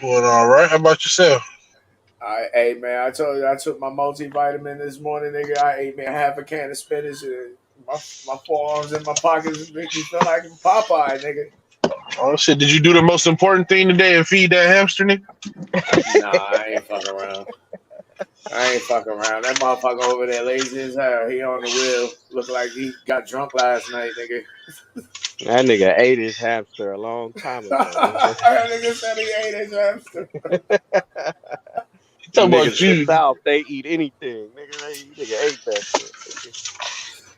Doing all right. How about yourself? Hey man, I told you I took my multivitamin this morning, nigga. I ate me a half a can of spinach and my forearms in my pockets make me feel like Popeye, nigga. Oh shit! Did you do the most important thing today and feed that hamster, nigga? Nah, I ain't fucking around. I ain't fucking around. That motherfucker over there lazy as hell. He on the wheel. Look like he got drunk last night, nigga. That nigga ate his hamster a long time ago, nigga. That nigga said he ate his hamster. You talking about Niggas in the you? South, they eat anything. Nigga ate that shit.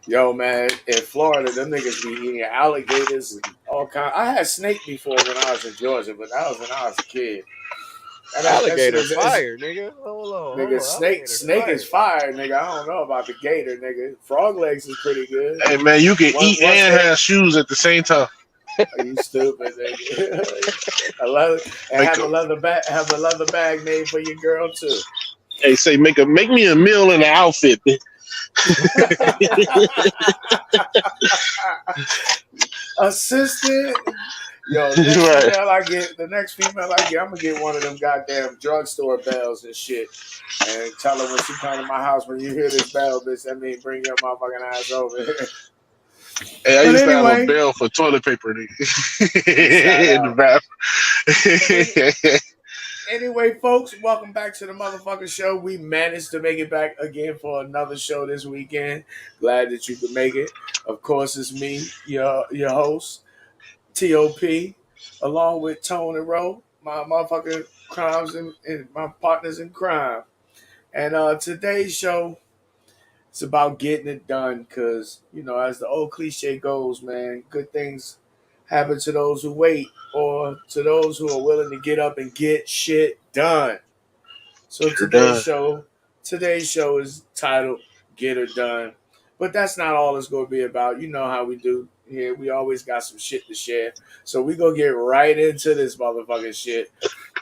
Yo, man, in Florida, them niggas be eating alligators and all kind. I had snake before when I was in Georgia, but that was when I was a kid. That shit Alligator is fire, nigga. Hold nigga. on. Alligator Snake is fire. fire, nigga. I don't know about the gator, nigga. Frog legs is pretty good. Hey man, you can Once eat once and they have shoes at the same time. are you stupid, nigga? a leather and Make a have a leather bag made for your girl too. hey, say make me a meal and an outfit. Assistant. Yo, Right. the next female I get, I'm gonna get one of them goddamn drugstore bells and shit, and tell her when she come to my house, when you hear this bell, bitch, that mean bring your motherfucking ass over here. Hey, I But used to have a anyway, bell for toilet paper, nigga. shout In out. the Any, bathroom. anyway, folks, welcome back to the motherfucking show. We managed to make it back again for another show this weekend. Glad that you could make it. Of course, it's me, your host, T.O.P, along with Tone and Roe, my motherfucking crimes and my partners in crime. And today's show is about getting it done because, as the old cliche goes, man, good things happen to those who wait or to those who are willing to get up and get shit done. So Get her done. today's show is titled Get Her Done. But that's not all it's gonna be about. You know how we do here. We always got some shit to share. So we gonna get right into this motherfucking shit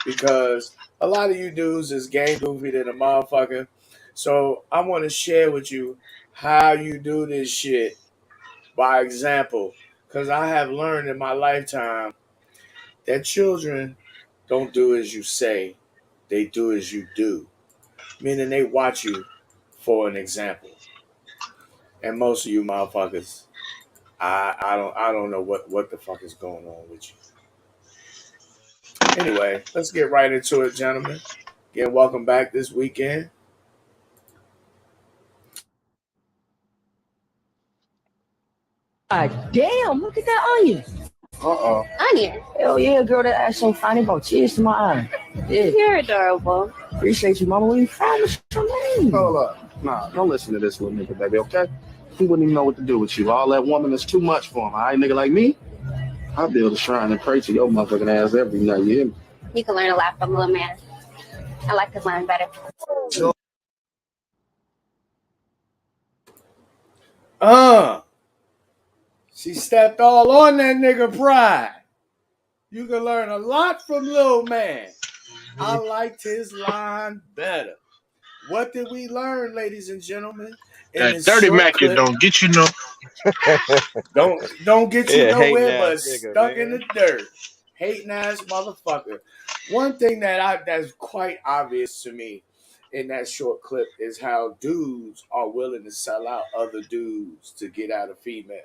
because a lot of you dudes is game goofy than a motherfucker. So I wanna share with you how you do this shit by example. Cause I have learned in my lifetime that children don't do as you say, they do as you do, meaning they watch you for an example. And most of you motherfuckers, I don't know what the fuck is going on with you. Anyway, let's get right into it, gentlemen. Again, welcome back this weekend. God damn, look at that onion. Uh-oh. Onion? Hell yeah, girl, that ass so fine, it brought tears to my eye. Yeah. You're adorable. Appreciate you, mama. Where you from? What's your name? Hold up. Nah, don't listen to this little nigga, baby, okay? He wouldn't even know what to do with you. All that woman is too much for him. All right, nigga like me? I build a shrine and pray to your motherfucking ass every night, you hear me? You can learn a lot from a little man. I like to learn better. Uh, she stepped all on that nigga pride. You can learn a lot from Lil Man. I liked his line better. What did we learn, ladies and gentlemen, in That this dirty short Mac, it clip? don't get you no. Don't get you Yeah, hating nowhere ass but nigga, stuck in man. the dirt. Hating ass motherfucker. One thing that's quite obvious to me in that short clip is how dudes are willing to sell out other dudes to get at a female.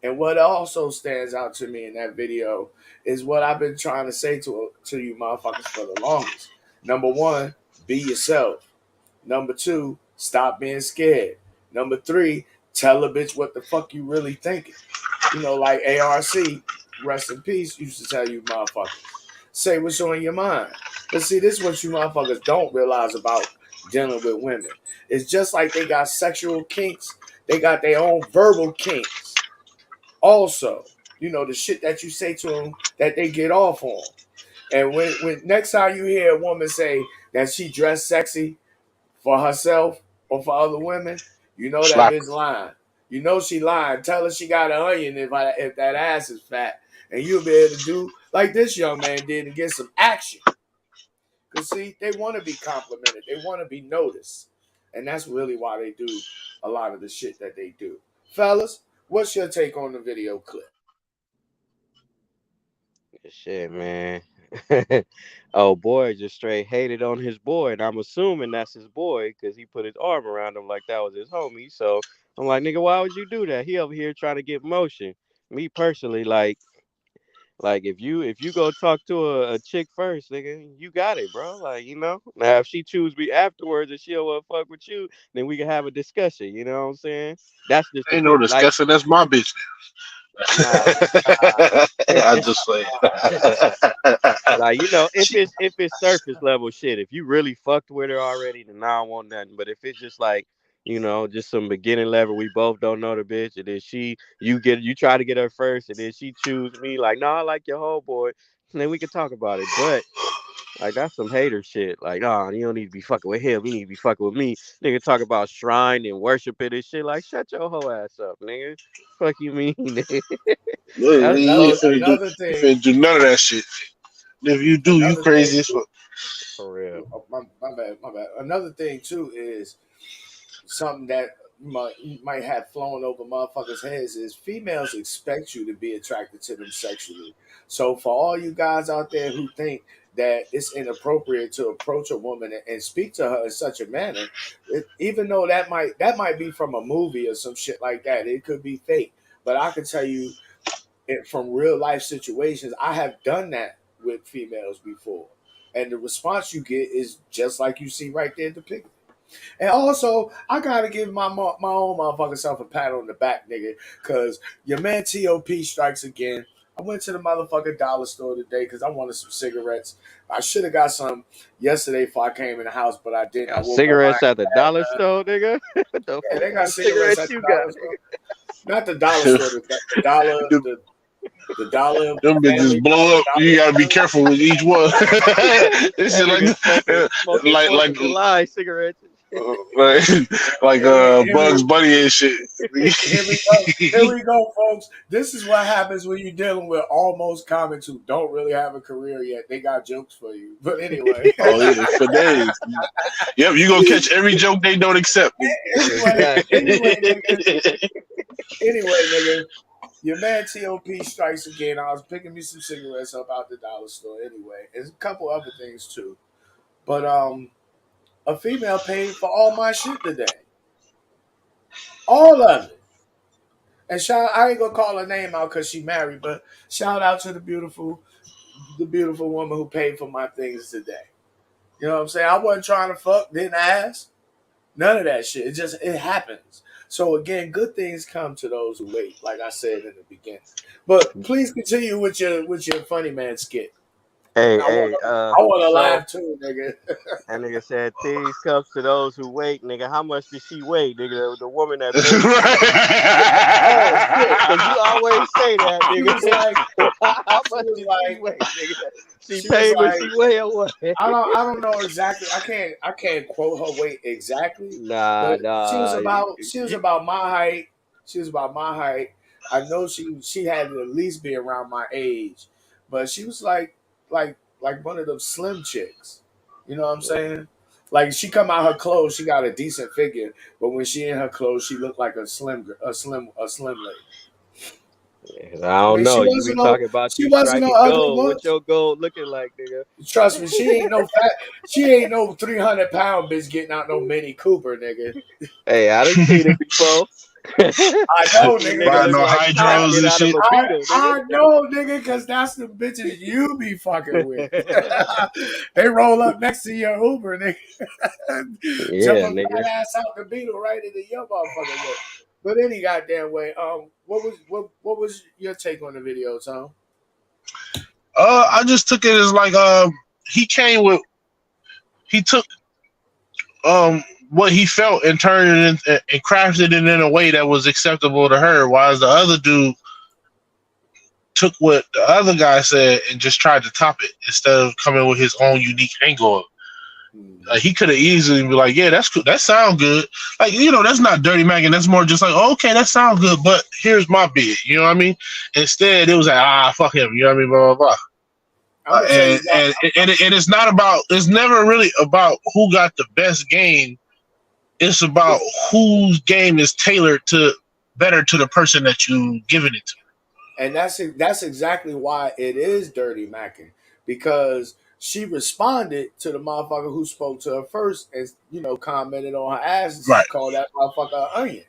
And what also stands out to me in that video is what I've been trying to say to you motherfuckers for the longest. Number one, be yourself. Number two, stop being scared. Number three, tell a bitch what the fuck you really thinking. Like ARC, rest in peace, used to tell you motherfuckers. Say what's on your mind. But see, this is what you motherfuckers don't realize about dealing with women. It's just like they got sexual kinks, they got their own verbal kinks. Also, the shit that you say to them that they get off on. And when next time you hear a woman say that she dressed sexy for herself or for other women, you know that Slap. bitch lying. You know she lying. Tell her she got an onion if that ass is fat. And you'll be able to do like this young man did and get some action. Because, see, they want to be complimented. They want to be noticed. And that's really why they do a lot of the shit that they do. Fellas, what's your take on the video clip? Shit, man. Oh boy, just straight hated on his boy, and I'm assuming that's his boy because he put his arm around him like that was his homie. So I'm like, nigga, why would you do that? He over here trying to get motion. Me personally, like if you go talk to a chick first, nigga, you got it, bro. Like, now if she choose me afterwards and she don't want to fuck with you, then we can have a discussion. You know what I'm saying? That's just the Ain't no thing. Like, discussing. That's my bitch nah, now. I just say. like, if it's surface level shit, if you really fucked with her already, then I don't want nothing. But if it's just like, just some beginning level, we both don't know the bitch, and then you try to get her first, and then she choose me, like, no, I like your whole boy, and then we can talk about it. But like, that's some hater shit. Like, oh, you don't need to be fucking with him. You need to be fucking with me. Nigga talk about shrine and worshiping and shit. Like, shut your whole ass up, nigga. Fuck you mean, nigga. That's You Another bullshit. another you thing, finna do none of that shit. If you do, you another crazy thing. as fuck. For real. Oh, my bad, my bad. Another thing too is something that you might have flown over motherfuckers' heads is females expect you to be attracted to them sexually. So for all you guys out there who think that it's inappropriate to approach a woman and speak to her in such a manner, even though that might be from a movie or some shit like that, it could be fake. But I can tell you from real life situations, I have done that with females before, and the response you get is just like you see right there depicted. And also, I gotta give my own motherfucking self a pat on the back, nigga, because your man T.O.P strikes again. I went to the motherfucking dollar store today because I wanted some cigarettes. I should have got some yesterday before I came in the house, but I didn't. I Got woke up, I ain't cigarettes at the had dollar none. store, nigga. What the Yeah, fuck they kind got of cigarettes cigarettes at the you got, dollar store. Not the dollar store, the dollar, them, the dollar them family bitches blow dollar, up. You gotta be dollar. careful with each one. This That shit nigga smoking like Fourth like of July cigarettes. like like Here Bugs we Bunny and shit. here we go. Here we go, folks. This is what happens when you're dealing with almost comics who don't really have a career yet. They got jokes for you. But anyway. Oh yeah, for days. Yep, you gonna catch every joke they don't accept. anyway, anyway, nigga. Exactly. Anyway, nigga. Your man T.O.P strikes again. I was picking me some cigarettes up out the dollar store anyway. There's a couple other things too. But a female paid for all my shit today. All of it. And I ain't gonna call her name out because she married, but shout out to the beautiful woman who paid for my things today. You know what I'm saying? I wasn't trying to fuck, didn't ask. None of that shit. It happens. So again, good things come to those who wait, like I said in the beginning. But please continue with your funny man skit. Hey, I want hey, I want to so laugh too, nigga. that nigga said things comes to those who wait, nigga. How much did she wait, nigga? The woman that paid for you. Oh shit! Cause you always say that, She nigga. was like, How she much was did she like, wait, nigga? She she was paid when like, she wait or what? I don't know exactly. I can't quote her weight exactly, Nah, but she was nah. about my height. She was about my height. I know she had to at least be around my age, but she was like one of them slim chicks. You know what I'm saying? Like she come out her clothes, she got a decent figure, but when she in her clothes, she looked like a slim lady. I I don't mean, know. You be talking about she you wasn't no striking ugly gold. one. What your gold looking like, nigga? Trust me, she ain't no 300-pound bitch getting out no Mini Cooper, nigga. Hey, I done seen it before. I I know, seen nigga, nigga Riding because look on like Pac hydros get and out of shit. a Beetle, I know, nigga, because that's the bitches you be fucking with. nigga. They roll up next to your Uber, nigga. Jump Yeah, a nigga. fat ass out the Beetle right into your motherfucking way. But any goddamn way, what was your take on the video, Tom? I just took it as like he took what he felt and turned it and crafted it in a way that was acceptable to her, while the other dude took what the other guy said and just tried to top it instead of coming with his own unique angle. He could have easily be like, "Yeah, that's cool. That sounds good." Like, that's not dirty macking. That's more just like, oh, "Okay, that sounds good, but here's my bid." You know what I mean? Instead, it was like, "Fuck him." You know what I mean? Blah blah blah. I'm gonna tell you what. And it's not about. It's never really about who got the best game. It's about whose game is tailored better to the person that you giving it to. And that's exactly why it is dirty macking, because she responded to the motherfucker who spoke to her first and, you know, commented on her ass and Right. called that motherfucker an onion.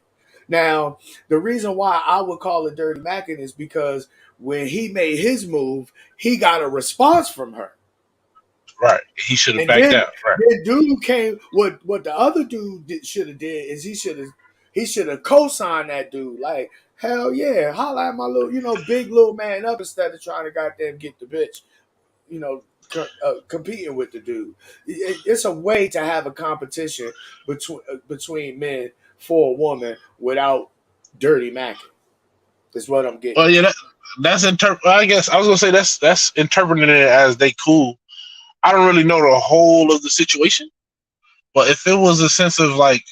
Now, the reason why I would call it dirty macking is because when he made his move, he got a response from her. Right. He should have And backed then out. Right. the dude came. What the other dude should have did is he should have co-signed that dude. Like, hell yeah, holla at my little, you know, big little man up instead of trying to goddamn get the bitch, you know, competing with the dude. It's a way to have a competition between men for a woman without dirty macking. Is what I'm getting. Well, yeah, that's I guess I was gonna say that's interpreting it as they cool. I don't really know the whole of the situation, but if it was a sense of like,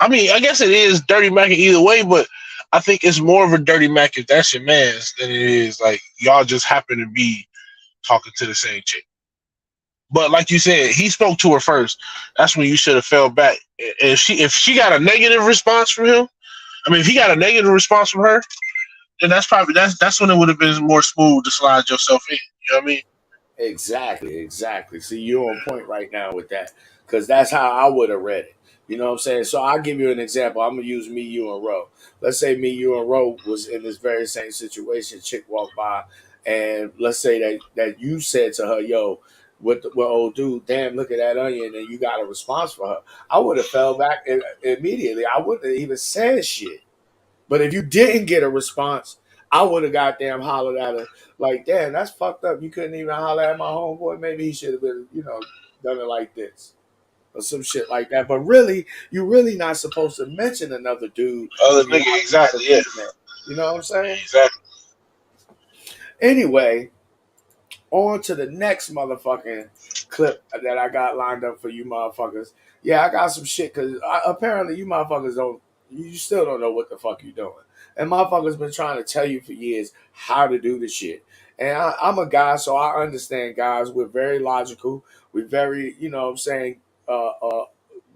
I mean, I guess it is dirty macking either way, but I think it's more of a dirty mac if that's your man's than it is like y'all just happen to be talking to the same chick. But like you said, he spoke to her first. That's when you should have fell back. If she got a negative response from him, I mean, if he got a negative response from her, then that's when it would have been more smooth to slide yourself in. You know what I mean? Exactly. See, you're on point right now with that, because that's how I would have read it. You know what I'm saying? So I'll give you an example. I'm gonna use me, you, and Ro. Let's say me, you, and Ro was in this very same situation. Chick walked by, and let's say that you said to her, "Yo, what old dude? Damn, look at that onion," and you got a response for her. I would have fell back immediately. I wouldn't have even said shit. But if you didn't get a response, I would have goddamn hollered at her like, "Damn, that's fucked up. You couldn't even holler at my homeboy. Maybe he should have been, you know, done it like this." Or some shit like that. But really, you're really not supposed to mention another dude. Other nigga, exactly, yeah. You know what I'm saying? Exactly. Anyway, on to the next motherfucking clip that I got lined up for you motherfuckers. Yeah, I got some shit because apparently you motherfuckers you still don't know what the fuck you doing. And motherfuckers been trying to tell you for years how to do the shit. And I'm a guy, so I understand guys. We're very logical. We're very, you know what I'm saying,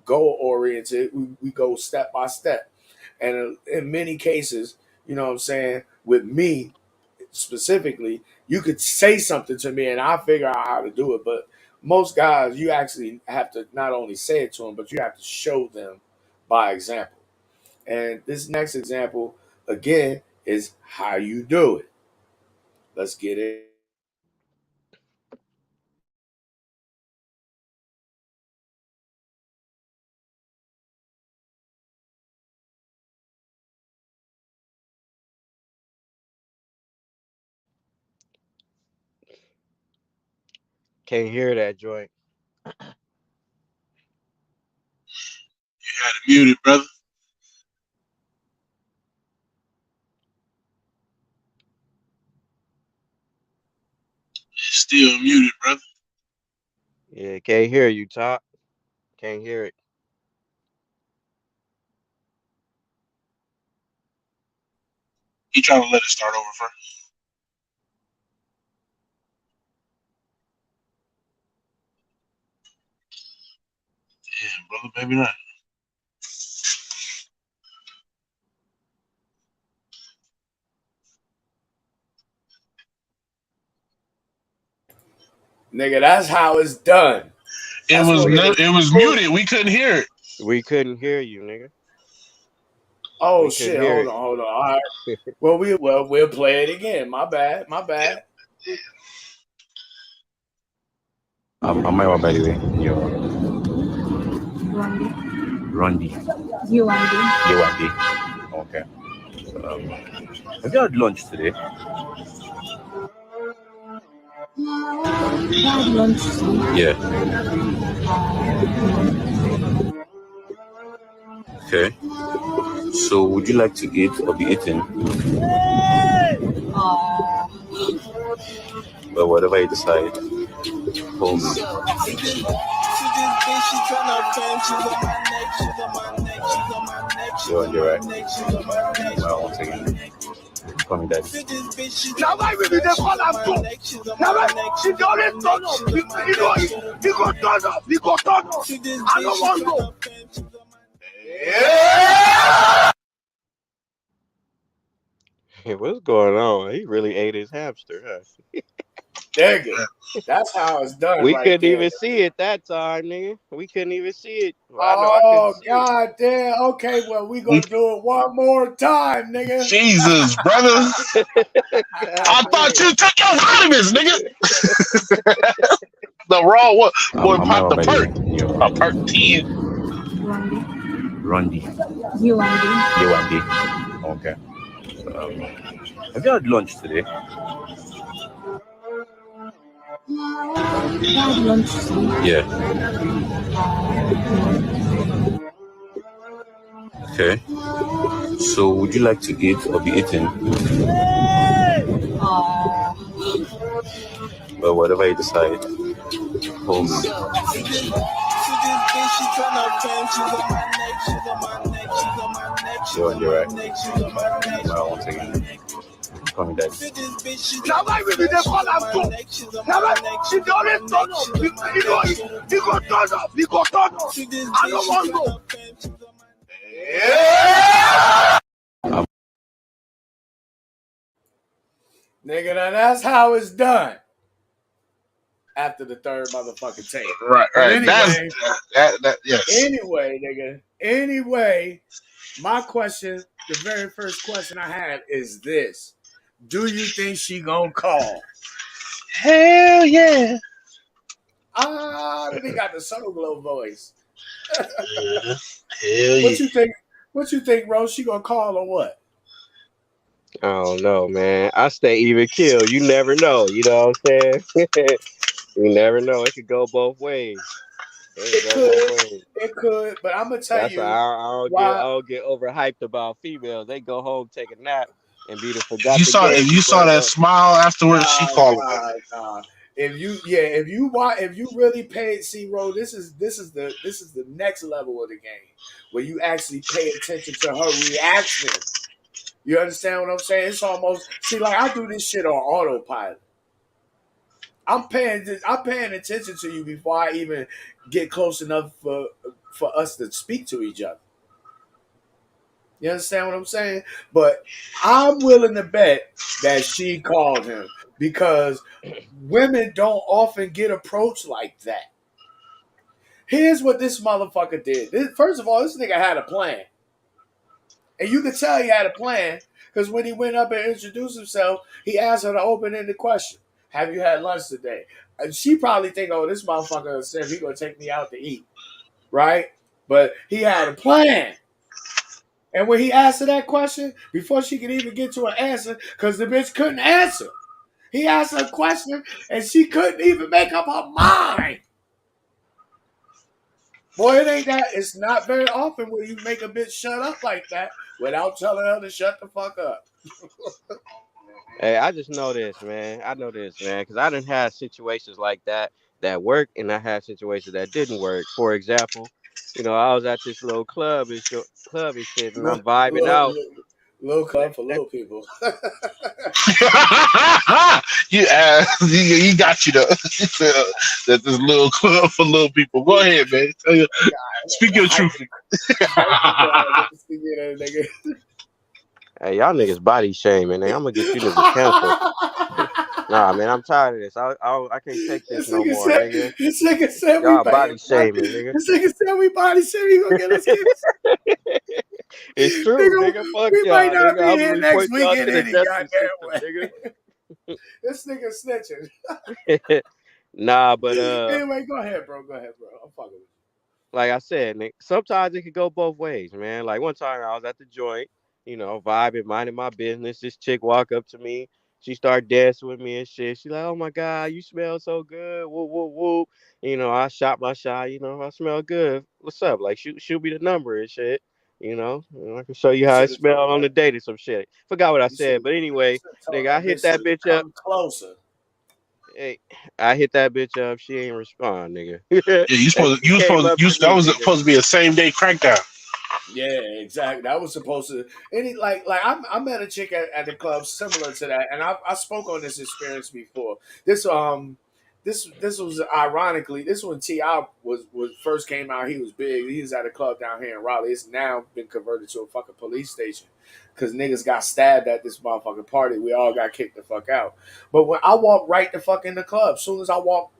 goal oriented. We go step by step. And in many cases, you know what I'm saying, with me specifically, you could say something to me and I'll figure out how to do it. But most guys, you actually have to not only say it to them, but you have to show them by example. And this next example, again, is how you do it. Let's get it. Can't hear that joint. You had it muted, brother. It's still muted, brother. Yeah, can't hear you, Top. Can't hear it. He trying to let it start over first. Yeah, brother, maybe not. Nigga, that's how it's done. It was muted. We couldn't hear it. We couldn't hear you, nigga. Oh shit! Hold on. All right. Well, we'll play it again. My bad. Yeah. I'm my by the way. Rondi. UND. Okay. Have you had lunch today? Yeah. Okay. So would you like to eat or be eaten? Well, whatever you decide. Hold me. You're on your right. Well, once again. Call me daddy. Now why will you call us to? Now why she always turn up? He go turn up. I don't want to. What's going on? He really ate his hamster, huh? Nigga, that's how it's done We right couldn't there. even see it that time, nigga. We couldn't even see it. Well, I know I couldn't Oh, see god damn. Okay, well, we gonna do it one more time, nigga. Jesus, brother. it. I thought you took your vitamins, nigga. The raw what? Boy, I'm pop the already perk. here. A perk 10. Randy. You want You want the? Okay. Have you had lunch today? Yeah. Okay. So, would you like to eat or be eating? Well, whatever you decide. Home. You're on the right. Well, once again. Call me daddy. Now why we be the call am to? Now why she dey always turn up? He go turn up. He go turn up. I don't want to. Nigga, now that's how it's done. After the third motherfucking tape. Right, But right. anyway, Yes. anyway, nigga. Anyway, my question, the very first question I have is this. Do you think she gonna call? Hell yeah. He got the Soul Glow voice. Hell yeah. What you think, Rose? She gonna call or what? I don't know, man. I stay even kill. You never know. You know what I'm saying? You never know. It could go both ways. It could, but I'm gonna tell That's you why I don't get overhyped about females. They go home, take a nap, and be the forgot the game. If you saw that smile afterwards, she called him. Nah. If you really paid, see, Ro, this is the next level of the game where you actually pay attention to her reaction. You understand what I'm saying? It's almost like I do this shit on autopilot. I'm paying attention to you before I even get close enough for us to speak to each other. You understand what I'm saying? But I'm willing to bet that she called him because women don't often get approached like that. Here's what this motherfucker did. First of all, this nigga had a plan. And you could tell he had a plan because when he went up and introduced himself, he asked her the open-ended question. Have you had lunch today? And she probably think, oh, this motherfucker said he gonna take me out to eat. Right? But he had a plan. And when he asked her that question, before she could even get to an answer, because the bitch couldn't answer, he asked her a question and she couldn't even make up her mind. Boy, it's not very often where you make a bitch shut up like that without telling her to shut the fuck up. Hey, I just know this, man. Because I didn't have situations like that work, and I had situations that didn't work. For example, I was at this little club and shit, and I'm vibing out. Little club for little people. He got you though. That this little club for little people. Go ahead, man. Speak your truth. Hey, y'all niggas body shaming, man. I'm gonna get you niggas canceled. Nah, man, I'm tired of this. I can't take this no more, nigga. This nigga said y'all body shaming, nigga. This nigga said we body shaming. He gonna get us canceled. It's true, nigga. Fuck we y'all, might not nigga. be here next weekend any goddamn way. Nigga. This nigga snitching. Nah, but anyway, go ahead, bro. I'm fucking with you. Like I said, Nick, sometimes it could go both ways, man. Like one time I was at the joint, vibing, minding my business. This chick walk up to me. She started dancing with me and shit. She like, oh my God, you smell so good. Whoop, whoop, whoop. I shot my shot. I smell good. What's up? Like, shoot me the number and shit. I can show you how it smelled on the date or some shit. Forgot what I said. But anyway, nigga, I hit that bitch up. Closer. Hey, I hit that bitch up. She ain't respond, nigga. That was supposed to be a same day crackdown. Yeah, exactly. That was supposed to. I met a chick at the club similar to that, and I spoke on this experience before. This this was ironically, this when T.O.P was first came out, he was big. He was at a club down here in Raleigh. It's now been converted to a fucking police station because niggas got stabbed at this motherfucking party. We all got kicked the fuck out. But when I walked right the fuck in the club, as soon as I walked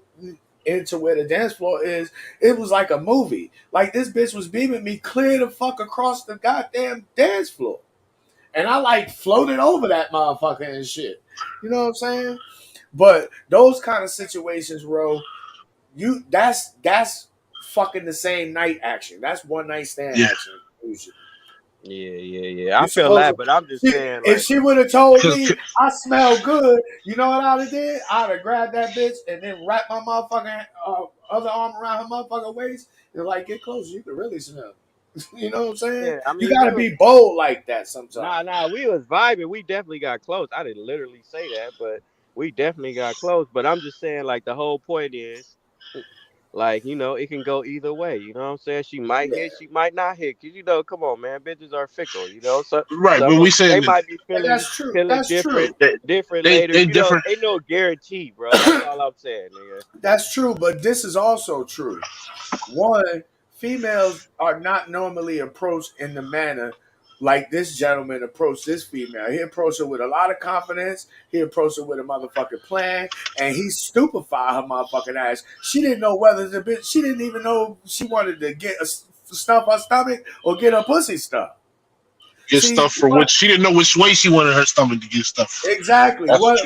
into where the dance floor is, it was like a movie. Like this bitch was beaming me clear the fuck across the goddamn dance floor. And I like floated over that motherfucker and shit. You know what I'm saying? But those kind of situations, bro, that's fucking the same night action. That's one night stand action. Yeah. I feel that, but I'm just saying, like, if she would have told me I smell good, you know what I'd have did? I'd have grabbed that bitch and then wrapped my motherfucking other arm around her motherfucking waist and like, get closer. You can really smell. You know what I'm saying? Yeah, I mean, you gotta be bold like that sometimes. Nah, we was vibing. We definitely got close. I didn't literally say that, but we definitely got close. But I'm just saying, like, the whole point is, like, you know, it can go either way. You know what I'm saying? She might hit, she might not hit. Cause you know, come on, man, bitches are fickle. You know, so right. But we saying they might be feeling different later. They you different. Know, ain't no guarantee, bro. That's all I'm saying, nigga. That's true, but this is also true. One, females are not normally approached in the manner like this gentleman approached this female. He approached her with a lot of confidence. He approached her with a motherfucking plan, and he stupefied her motherfucking ass. She didn't know whether the bitch. She didn't even know she wanted to get stuff her stomach or get her pussy stuffed. Get stuff for which she didn't know which way she wanted her stomach to get stuff. Exactly. What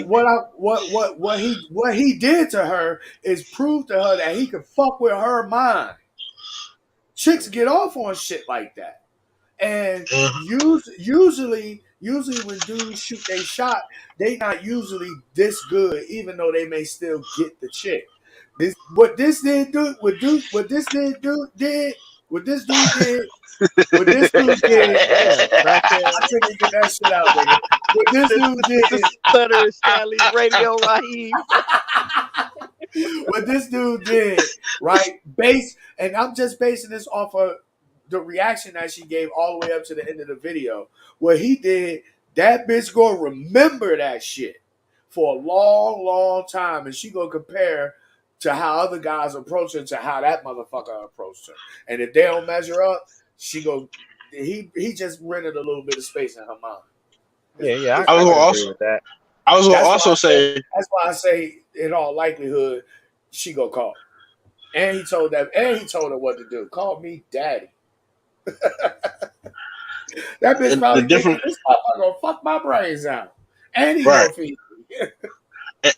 he did to her is prove to her that he could fuck with her mind. Chicks get off on shit like that. And usually when dudes shoot they shot, they not usually this good, even though they may still get the chick. What this dude did, I couldn't get that shit out, nigga. What this dude did, Stuttering Stanley Radio Raheem. What this dude did, right? And I'm just basing this off of the reaction that she gave all the way up to the end of the video. What he did, that bitch gonna remember that shit for a long, long time, and she gonna compare to how other guys approach her to how that motherfucker approached her. And if they don't measure up, he just rented a little bit of space in her mind. Yeah. I was gonna also say that's why I say in all likelihood she gonna call. And he told her what to do. Call me daddy. That bitch probably thinking, this motherfucker gonna fuck my brains out. And he gonna feed me.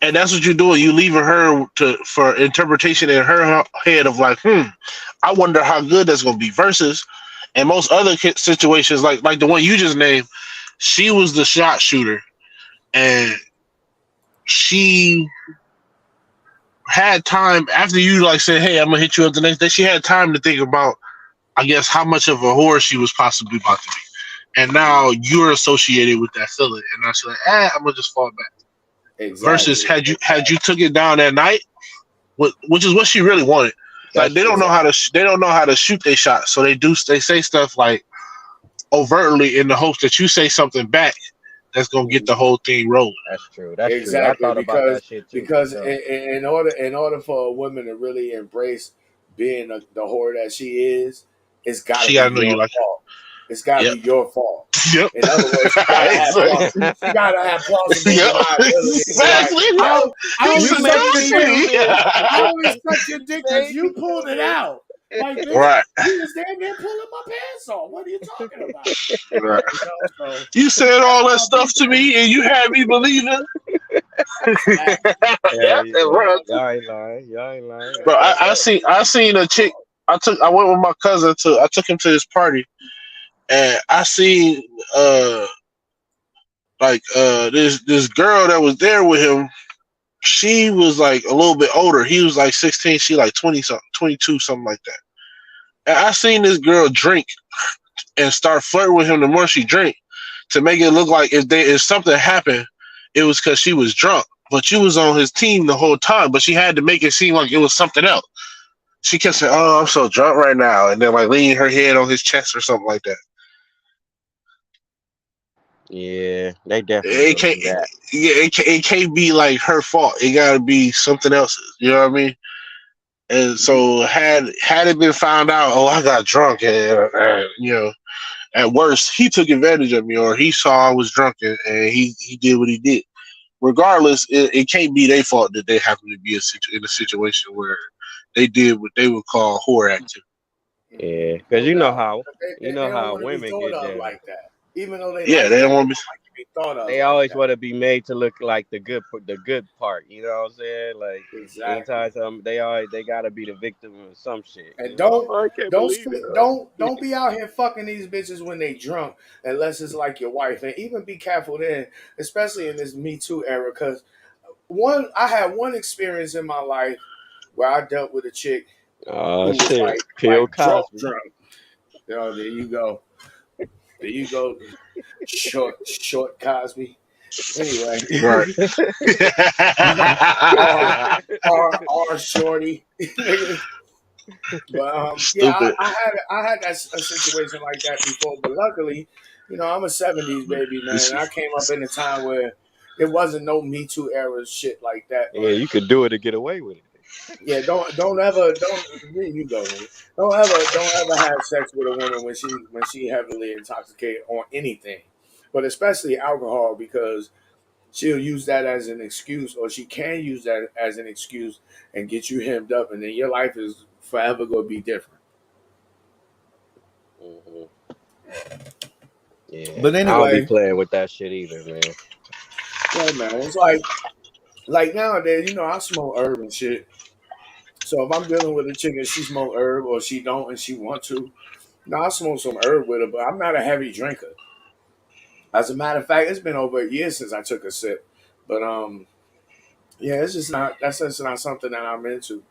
And that's what you're doing. You leaving her for interpretation in her head of like, I wonder how good that's gonna be. Versus, in most other situations, like the one you just named, she was the shot shooter, and she had time after you like said, "Hey, I'm gonna hit you up the next day." She had time to think about, I guess, how much of a whore she was possibly about to be, and now you're associated with that feeling, and now she's like, I'm gonna just fall back. Exactly. Versus had you took it down that night, which is what she really wanted. Like they don't know how to shoot their shot, so they say stuff like overtly in the hopes that you say something back that's gonna get the whole thing rolling. That's true. That's exactly true. I thought about that shit too. Because in order for a woman to really embrace being the whore that she is, it's gotta be your fault. It's gotta be your fault. Yep. In other words, you gotta have plausible deniability. Exactly. I only sucked your dick because you pulled it out. Like, bitch, you was damn near pulling my pants off. What are you talking about? Right. You said all that stuff to me, and you had me believing. Y'all ain't lying. But I seen a chick. I went with my cousin I took him to this party, and I seen this girl that was there with him. She was like a little bit older. He was like 16. She like 20 something, 22, something like that. And I seen this girl drink and start flirting with him the more she drank to make it look like if something happened, it was because she was drunk. But you was on his team the whole time. But she had to make it seem like it was something else. She kept saying, "Oh, I'm so drunk right now," and then like leaning her head on his chest or something like that. Yeah, they definitely It gonna can't. do that. Yeah, it can't be like her fault. It gotta be something else's. You know what I mean? And so had it been found out, oh, I got drunk, and you know, at worst he took advantage of me, or he saw I was drunk, and he did what he did. Regardless, it can't be their fault that they happen to be in a situation where they did what they would call whore activity. Yeah, because No you know doubt. how They don't want to be women thought get of down. like that. Even though they Yeah, like they that, don't they want don't to be. like to be thought of They like always that. want to be made to look like the good part. You know what I'm saying? Like Exactly. anytime they gotta be the victim of some shit. And You know? Oh, I can't believe it. don't be out here fucking these bitches when they drunk, unless it's like your wife. And even be careful then, especially in this Me Too era, because I had one experience in my life where I dealt with a chick Oh who was shit, Bill like drunk. Cosby. You know, there you go. There you go. Short Cosby. Anyway. Right. or shorty. But yeah, Stupid. I had a situation like that before, but luckily, you know, I'm a '70s baby, man. And I came up in a time where it wasn't no Me Too era shit like that. Yeah, But you could do it to get away with it. yeah, don't ever here you go, nigga. Don't ever have sex with a woman when she heavily intoxicated on anything, but especially alcohol, because she'll use that as an excuse, or she can use that as an excuse and get you hemmed up, and then your life is forever gonna be different. Mm-hmm. Yeah, But I don't be anyway, playing with that shit either, man. yeah, man, it's like nowadays, you know, I smoke herb and shit. So if I'm dealing with a chick and she smoke herb, or she don't and she want to, no, I smoke some herb with her. But I'm not a heavy drinker. As a matter of fact, it's been over a year since I took a sip. But yeah, it's just not. That's just not something that I'm into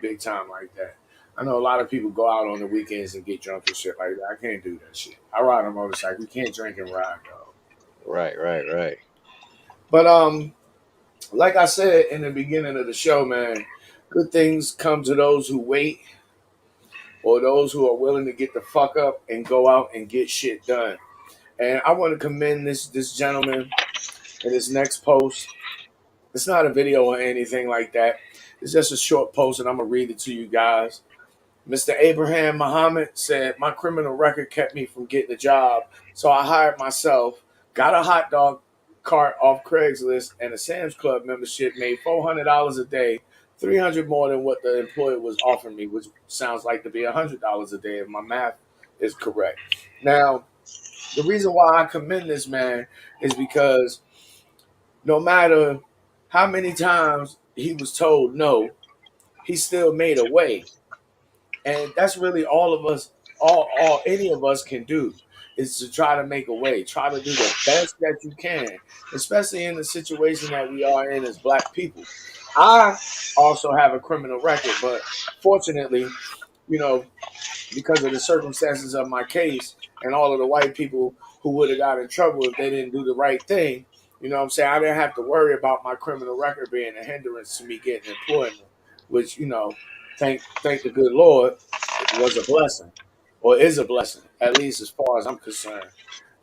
big time like that. I know a lot of people go out on the weekends and get drunk and shit like that. I can't do that shit. I ride a motorcycle. You can't drink and ride, dog. Right. But like I said in the beginning of the show, man, good things come to those who wait, or those who are willing to get the fuck up and go out and get shit done. And I want to commend this gentleman in his next post. It's not a video or anything like that. It's just a short post, and I'm gonna read it to you guys. Mr. Abraham Muhammad said, "My criminal record kept me from getting a job, so I hired myself, got a hot dog cart off Craigslist, and a Sam's Club membership, made $400 a day, 300 more than what the employer was offering me, which sounds like to be $100 a day if my math is correct." Now, the reason why I commend this man is because no matter how many times he was told no, he still made a way. And that's really all of us, all any of us can do, is to try to make a way, try to do the best that you can, especially in the situation that we are in as black people. I also have a criminal record, but fortunately, you know, because of the circumstances of my case and all of the white people who would have got in trouble if they didn't do the right thing, you know what I'm saying? I didn't have to worry about my criminal record being a hindrance to me getting employment, which, you know, thank the good Lord, it was a blessing, or is a blessing, at least as far as I'm concerned.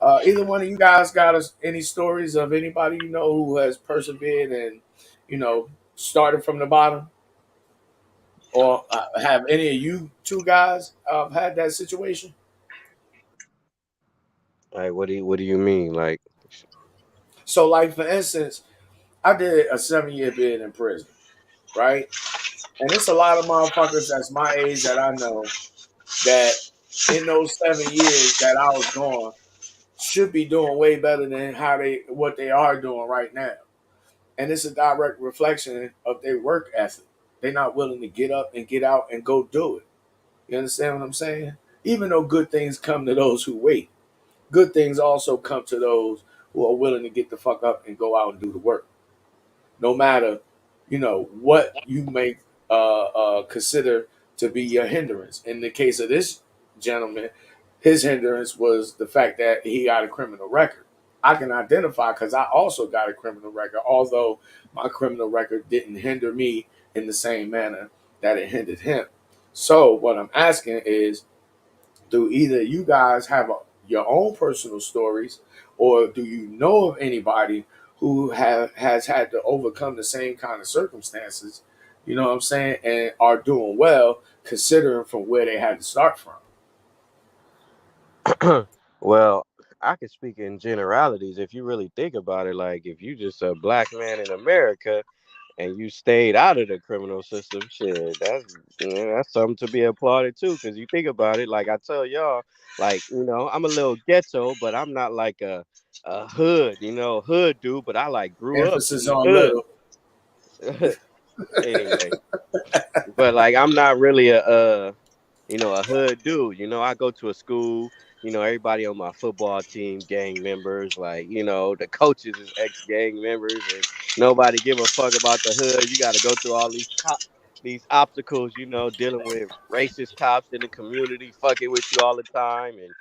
Either one of you guys got any stories of anybody you know who has persevered and, you know, started from the bottom? Or have any of you two guys had that situation? Like, what do you mean? Like, So, like for instance, I did a 7-year bid in prison, right? And it's a lot of motherfuckers that's my age that I know that in those 7 years that I was gone should be doing way better than what they are doing right now. And it's a direct reflection of their work ethic. They're not willing to get up and get out and go do it. You understand what I'm saying? Even though good things come to those who wait, good things also come to those who are willing to get the fuck up and go out and do the work. No matter, you know, what you may consider to be your hindrance. In the case of this gentleman, his hindrance was the fact that he got a criminal record. I can identify because I also got a criminal record, although my criminal record didn't hinder me in the same manner that it hindered him. So what I'm asking is, do either you guys have your own personal stories, or do you know of anybody who has had to overcome the same kind of circumstances? You know what I'm saying, and are doing well considering from where they had to start from. Well, I could speak in generalities. If you really think about it, like if you just a black man in America and you stayed out of the criminal system, shit, that's something to be applauded too. Because you think about it, like I tell y'all, like I'm a little ghetto, but I'm not like a hood, hood dude. But I like grew up Emphasis in the on hood. little. Anyway, but like I'm not really a hood dude. I go to a school, everybody on my football team, gang members, like, the coaches is ex gang members, and nobody give a fuck about the hood. You got to go through all these obstacles, dealing with racist cops in the community, fucking with you all the time. And,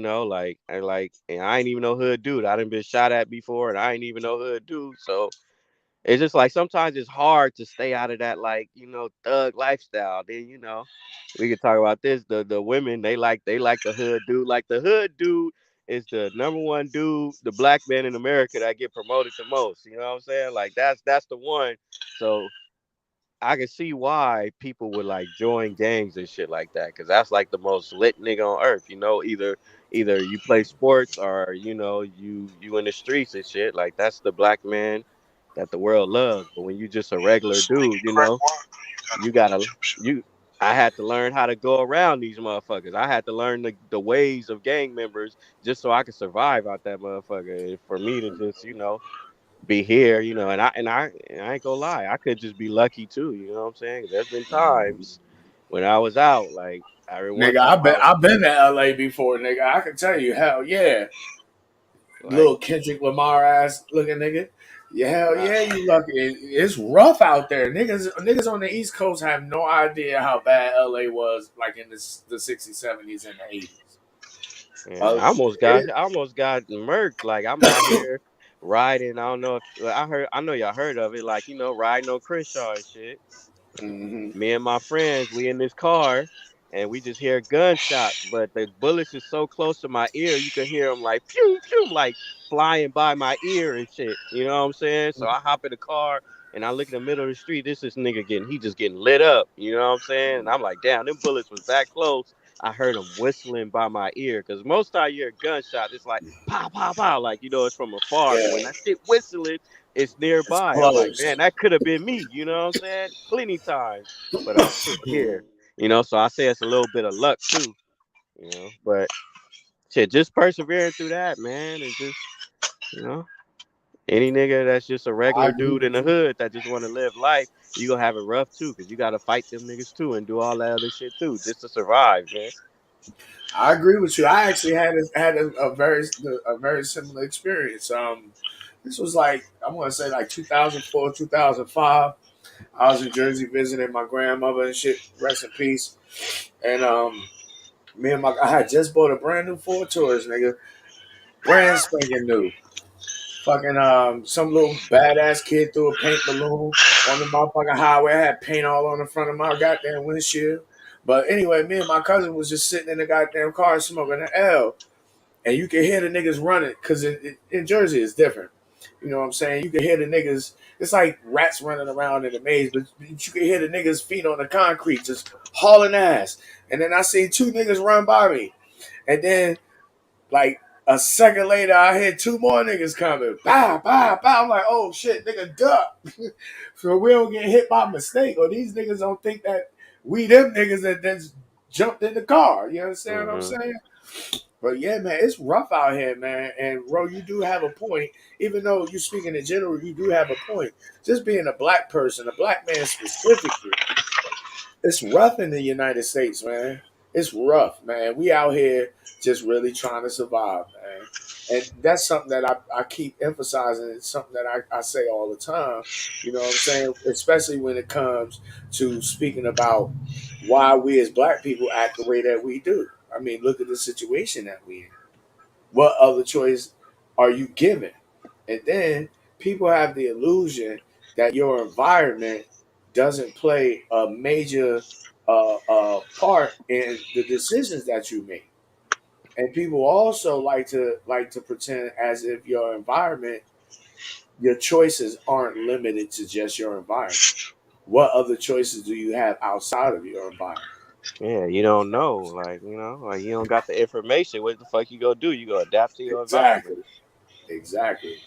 and I ain't even no hood dude. I done been shot at before, and I ain't even no hood dude. So, it's just like sometimes it's hard to stay out of that, like, thug lifestyle. Then, we could talk about this. The women, they like the hood dude. Like the hood dude is the number one dude, the black man in America that get promoted the most. You know what I'm saying? Like that's the one. So I can see why people would like join gangs and shit like that, because that's like the most lit nigga on earth. Either you play sports or you in the streets and shit. Like that's the black man that the world loves. But when you just a regular dude, Speaking crack one, you gotta you. I had to learn how to go around these motherfuckers. I had to learn the ways of gang members just so I could survive out that motherfucker. And for me to just be here, and I ain't gonna lie, I could just be lucky too. You know what I'm saying? 'Cause there's been times when I was out, like I remember one Nigga, time I was I've been to LA before, nigga. I can tell you, hell yeah. like, Little Kendrick Lamar ass looking nigga. Yeah, hell nah, yeah, you lucky. It's rough out there. Niggas on the East Coast have no idea how bad LA was like in the 60s, 70s, and the 80s. man, I almost got murked. Like I'm out here riding. I don't know if I know y'all heard of it. Like riding on Crenshaw and shit. Mm-hmm. Me and my friends, we in this car, and we just hear gunshots, but the bullets is so close to my ear, you can hear them like pew pew, like flying by my ear and shit. You know what I'm saying? So I hop in the car and I look in the middle of the street. This nigga he just getting lit up. You know what I'm saying? And I'm like, damn, them bullets was that close. I heard them whistling by my ear, because most time you hear a gunshot, it's like pow pow pow, like it's from afar. But when Yeah, that shit whistling, it's it's nearby. I'm like, man, close. that could have been me. You know what I'm saying? Plenty times, but I'm still here. So I say it's a little bit of luck too. But shit, just persevering through that, man, and just you know, any nigga that's just a I regular agree dude in with the you. hood that just want to live life, you gonna have it rough too, because you gotta fight them niggas too and do all that other shit too, just to survive, man. I agree with you. I actually had a very similar experience. This was like I'm gonna say like 2004, 2005. I was in Jersey visiting my grandmother and shit. Rest in peace. And I had just bought a brand new Ford Taurus, nigga, brand spanking new. Fucking some little badass kid threw a paint balloon on the motherfucking highway. I had paint all on the front of my goddamn windshield. But anyway, me and my cousin was just sitting in the goddamn car smoking an L, and you can hear the niggas running because in Jersey it's different. You know what I'm saying? You can hear the niggas. It's like rats running around in a maze, but you can hear the niggas' feet on the concrete just hauling ass. And then I see two niggas run by me, and then like a second later, I hear two more niggas coming. Pow, pow, pow. I'm like, oh shit, nigga, duck. So we don't get hit by mistake, or these niggas don't think that we them niggas that just jumped in the car. You understand what I'm Hmm. saying? But yeah, man, it's rough out here, man. And Ro, you do have a point. Even though you're speaking in general, you do have a point. Just being a black person, a black man specifically, it's rough in the United States, man. It's rough, man. We out here just really trying to survive, man. And that's something that I keep emphasizing. It's something that I say all the time. You know what I'm saying? Especially when it comes to speaking about why we as black people act the way that we do. I mean, look at the situation that we in. What other choice are you given? And then people have the illusion that your environment doesn't play a major part in the decisions that you make. And people also like to pretend as if your environment, your choices aren't limited to just your environment. What other choices do you have outside of your environment? Yeah, you don't know. Like, you know, like you don't got the information. What the fuck you gonna do? You gonna adapt to your environment. Exactly.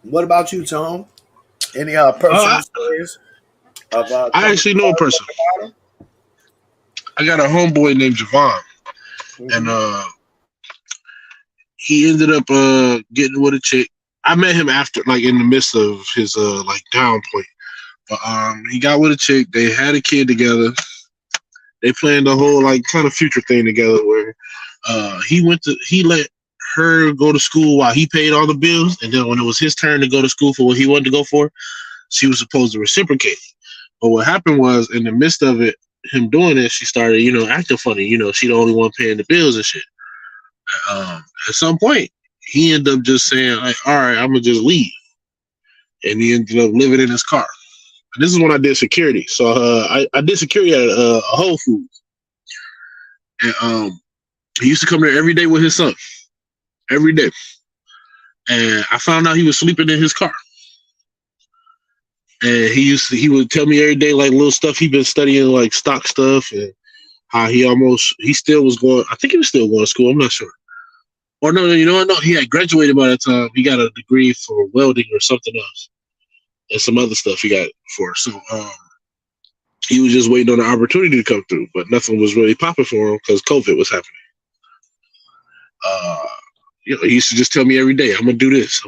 What about you, Tom? Any personal stories of I coming actually know a person. bottom? I got a homeboy named Javon, and he ended up getting with a chick. I met him after, like, in the midst of his like down point. But he got with a chick. They had a kid together. They planned the whole like kind of future thing together, where he let her go to school while he paid all the bills, and then when it was his turn to go to school for what he wanted to go for, she was supposed to reciprocate. But what happened was, in the midst of it, him doing it, she started, acting funny. She the only one paying the bills and shit. At some point, he ended up just saying, like, all right, I'm gonna just leave, and he ended up living in his car. And this is when I did security. So I did security at a Whole Foods, and he used to come there every day with his son, every day. And I found out he was sleeping in his car. And he would tell me every day, like, little stuff he'd been studying, like stock stuff, and how he still was going. I think he was still going to school. I'm not sure. Or no, you know what? No, he had graduated by that time. He got a degree for welding or something else, and some other stuff he got for. So he was just waiting on the opportunity to come through, but nothing was really popping for him because COVID was happening. He used to just tell me every day, I'm gonna do this,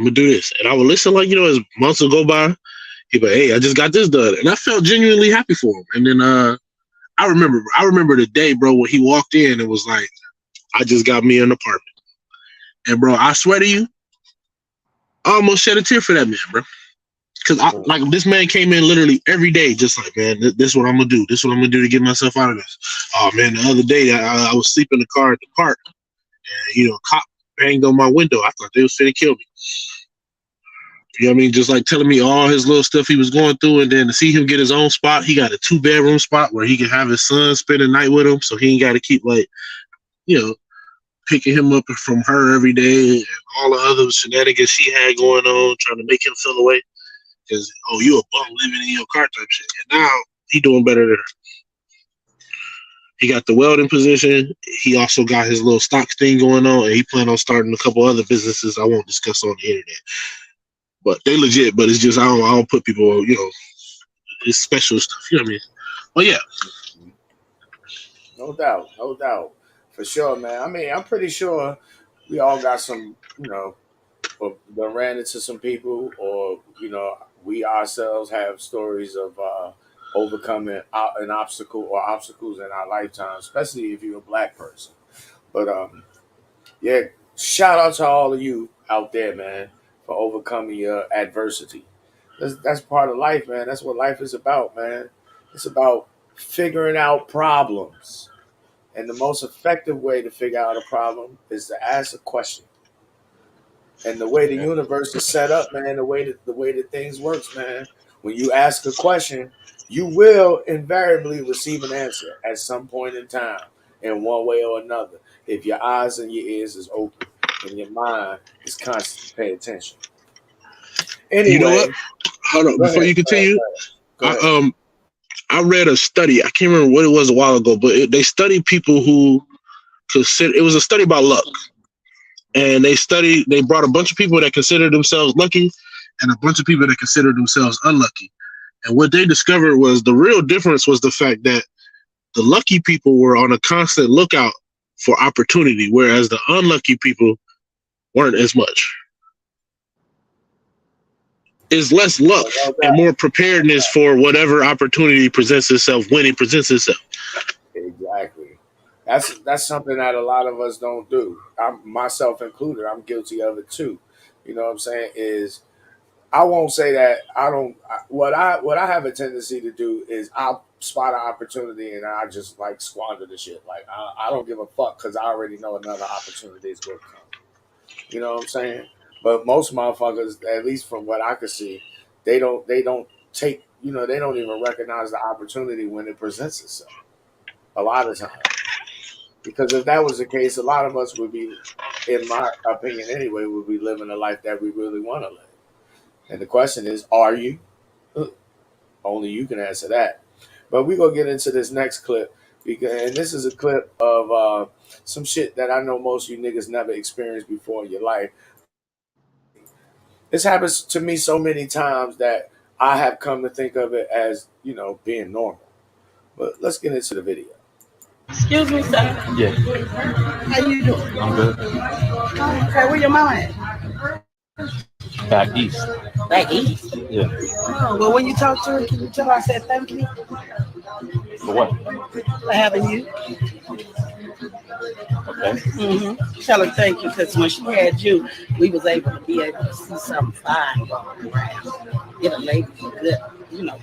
and I would listen, like, as months would go by. He'd be like, hey, I just got this done, and I felt genuinely happy for him. And then I remember the day, bro, when he walked in and was like, I just got me an apartment. And bro, I swear to you, I almost shed a tear for that man, bro. Because this man came in literally every day, just like, man, this is what I'm gonna do. This is what I'm gonna do to get myself out of this. Oh man, the other day I was sleeping in the car at the park, and a cop banged on my window. I thought they was finna kill me. You know what I mean? Just like telling me all his little stuff he was going through, and then to see him get his own spot. He got a 2-bedroom spot where he can have his son spend the night with him, so he ain't got to keep, like, picking him up from her every day, and all the other shenanigans she had going on, trying to make him feel away. Because, you a bum living in your car type shit. And now he doing better than her. He got the welding position. He also got his little stocks thing going on, and he planned on starting a couple other businesses I won't discuss on the internet. But they legit, but it's just I don't put people, it's special stuff. You know what I mean? Well, yeah. No doubt. For sure, man. I mean, I'm pretty sure we all got some, that ran into some people, or, we ourselves have stories of overcoming an obstacle or obstacles in our lifetime, especially if you're a black person. But, yeah, shout out to all of you out there, man, for overcoming your adversity. That's part of life, man. That's what life is about, man. It's about figuring out problems. And the most effective way to figure out a problem is to ask a question. And the way the universe is set up, man, the way that things works, man, when you ask a question, you will invariably receive an answer at some point in time, in one way or another, if your eyes and your ears is open and your mind is constantly paying attention. Anyway, you know what? Hold on, before you continue, go ahead. I read a study. I can't remember what it was a while ago, but they studied people who it was a study about luck. And they brought a bunch of people that considered themselves lucky and a bunch of people that considered themselves unlucky. And what they discovered was the real difference was the fact that the lucky people were on a constant lookout for opportunity, whereas the unlucky people weren't as much. It's less luck and more preparedness for whatever opportunity presents itself when it presents itself. Exactly. That's something that a lot of us don't do. Myself included, I'm guilty of it too. You know what I'm saying? Is I won't say that I don't. What I have a tendency to do is I'll spot an opportunity and I just like squander the shit. Like I don't give a fuck because I already know another opportunity is going to come. You know what I'm saying? But most motherfuckers, at least from what I could see, they don't take. They don't even recognize the opportunity when it presents itself. A lot of times. Because if that was the case, a lot of us would be, in my opinion anyway, would be living a life that we really want to live. And the question is, are you? Only you can answer that. But we're going to get into this next clip. And this is a clip of some shit that I know most of you niggas never experienced before in your life. This happens to me so many times that I have come to think of it as, being normal. But let's get into the video. Excuse me, sir. Yeah, How you doing? I'm good. Okay, where your mama at? Back east. Back east? Yeah. Oh, well, when you talk to her, can you tell her I said thank you For what? for having you? Okay. Tell her thank you, because when she had you, we was able to see something fine going around. Get a lady some good,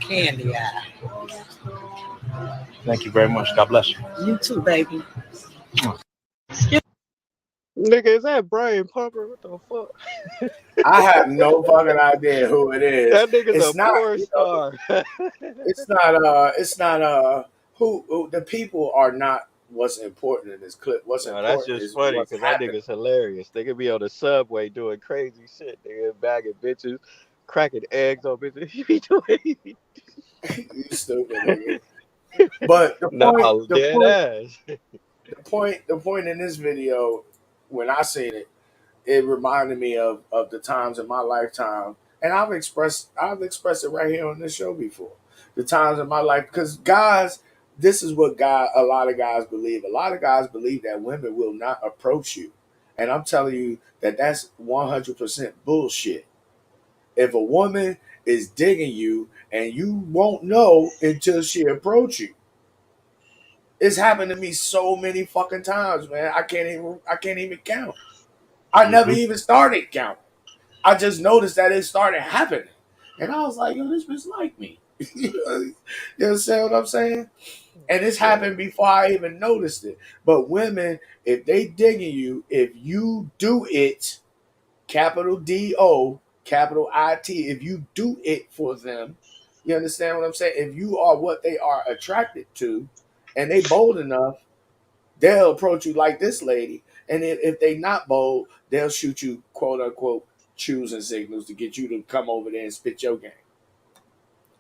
candy eye. Thank you very much. God bless you. You too, baby. Nigga, is that Brian Pumper? What the fuck? I have no fucking idea who it is. That nigga's It's a not, porn star. it's not who the people are not what's important in this clip. What's No, important that's just is funny what's because that happening. nigga's hilarious. They could be on the subway doing crazy shit. Nigga bagging bitches, cracking eggs on bitches. He be doing You stupid nigga. But the point in this video, when I seen it, it reminded me of the times in my lifetime, and I've expressed it right here on this show before. The times in my life, because guys, this is what a lot of guys believe. A lot of guys believe that women will not approach you, and I'm telling you that that's 100% bullshit. If a woman is digging you, and you won't know until she approach you. It's happened to me so many fucking times, man. I can't even count. I never even started counting. I just noticed that it started happening. And I was like, yo, this bitch like me. You understand what I'm saying? And this happened before I even noticed it. But women, if they digging you, if you do it, capital D-O, capital I-T, if you do it for them, you understand what I'm saying? If you are what they are attracted to, and they bold enough, they'll approach you like this lady. And if they not bold, they'll shoot you, quote unquote, choosing signals to get you to come over there and spit your game,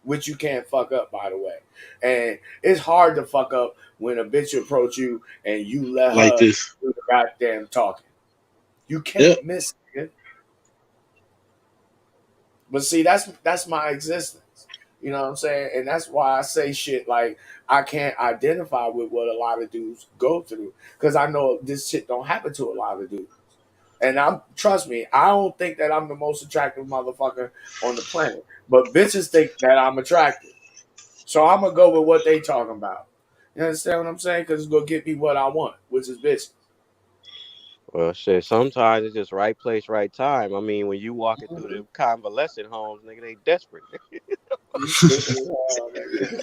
which you can't fuck up, by the way. And it's hard to fuck up when a bitch approach you and you let like her this. do the goddamn talking. You can't miss it. But see, that's my existence. You know what I'm saying? And that's why I say shit like I can't identify with what a lot of dudes go through, because I know this shit don't happen to a lot of dudes. And trust me, I don't think that I'm the most attractive motherfucker on the planet, but bitches think that I'm attractive. So I'm gonna go with what they talking about. You understand what I'm saying? Because it's gonna get me what I want, which is bitches. Well, shit, sometimes it's just right place, right time. I mean, when you walking through the convalescent homes, nigga, they desperate. You stupid as hell, nigga.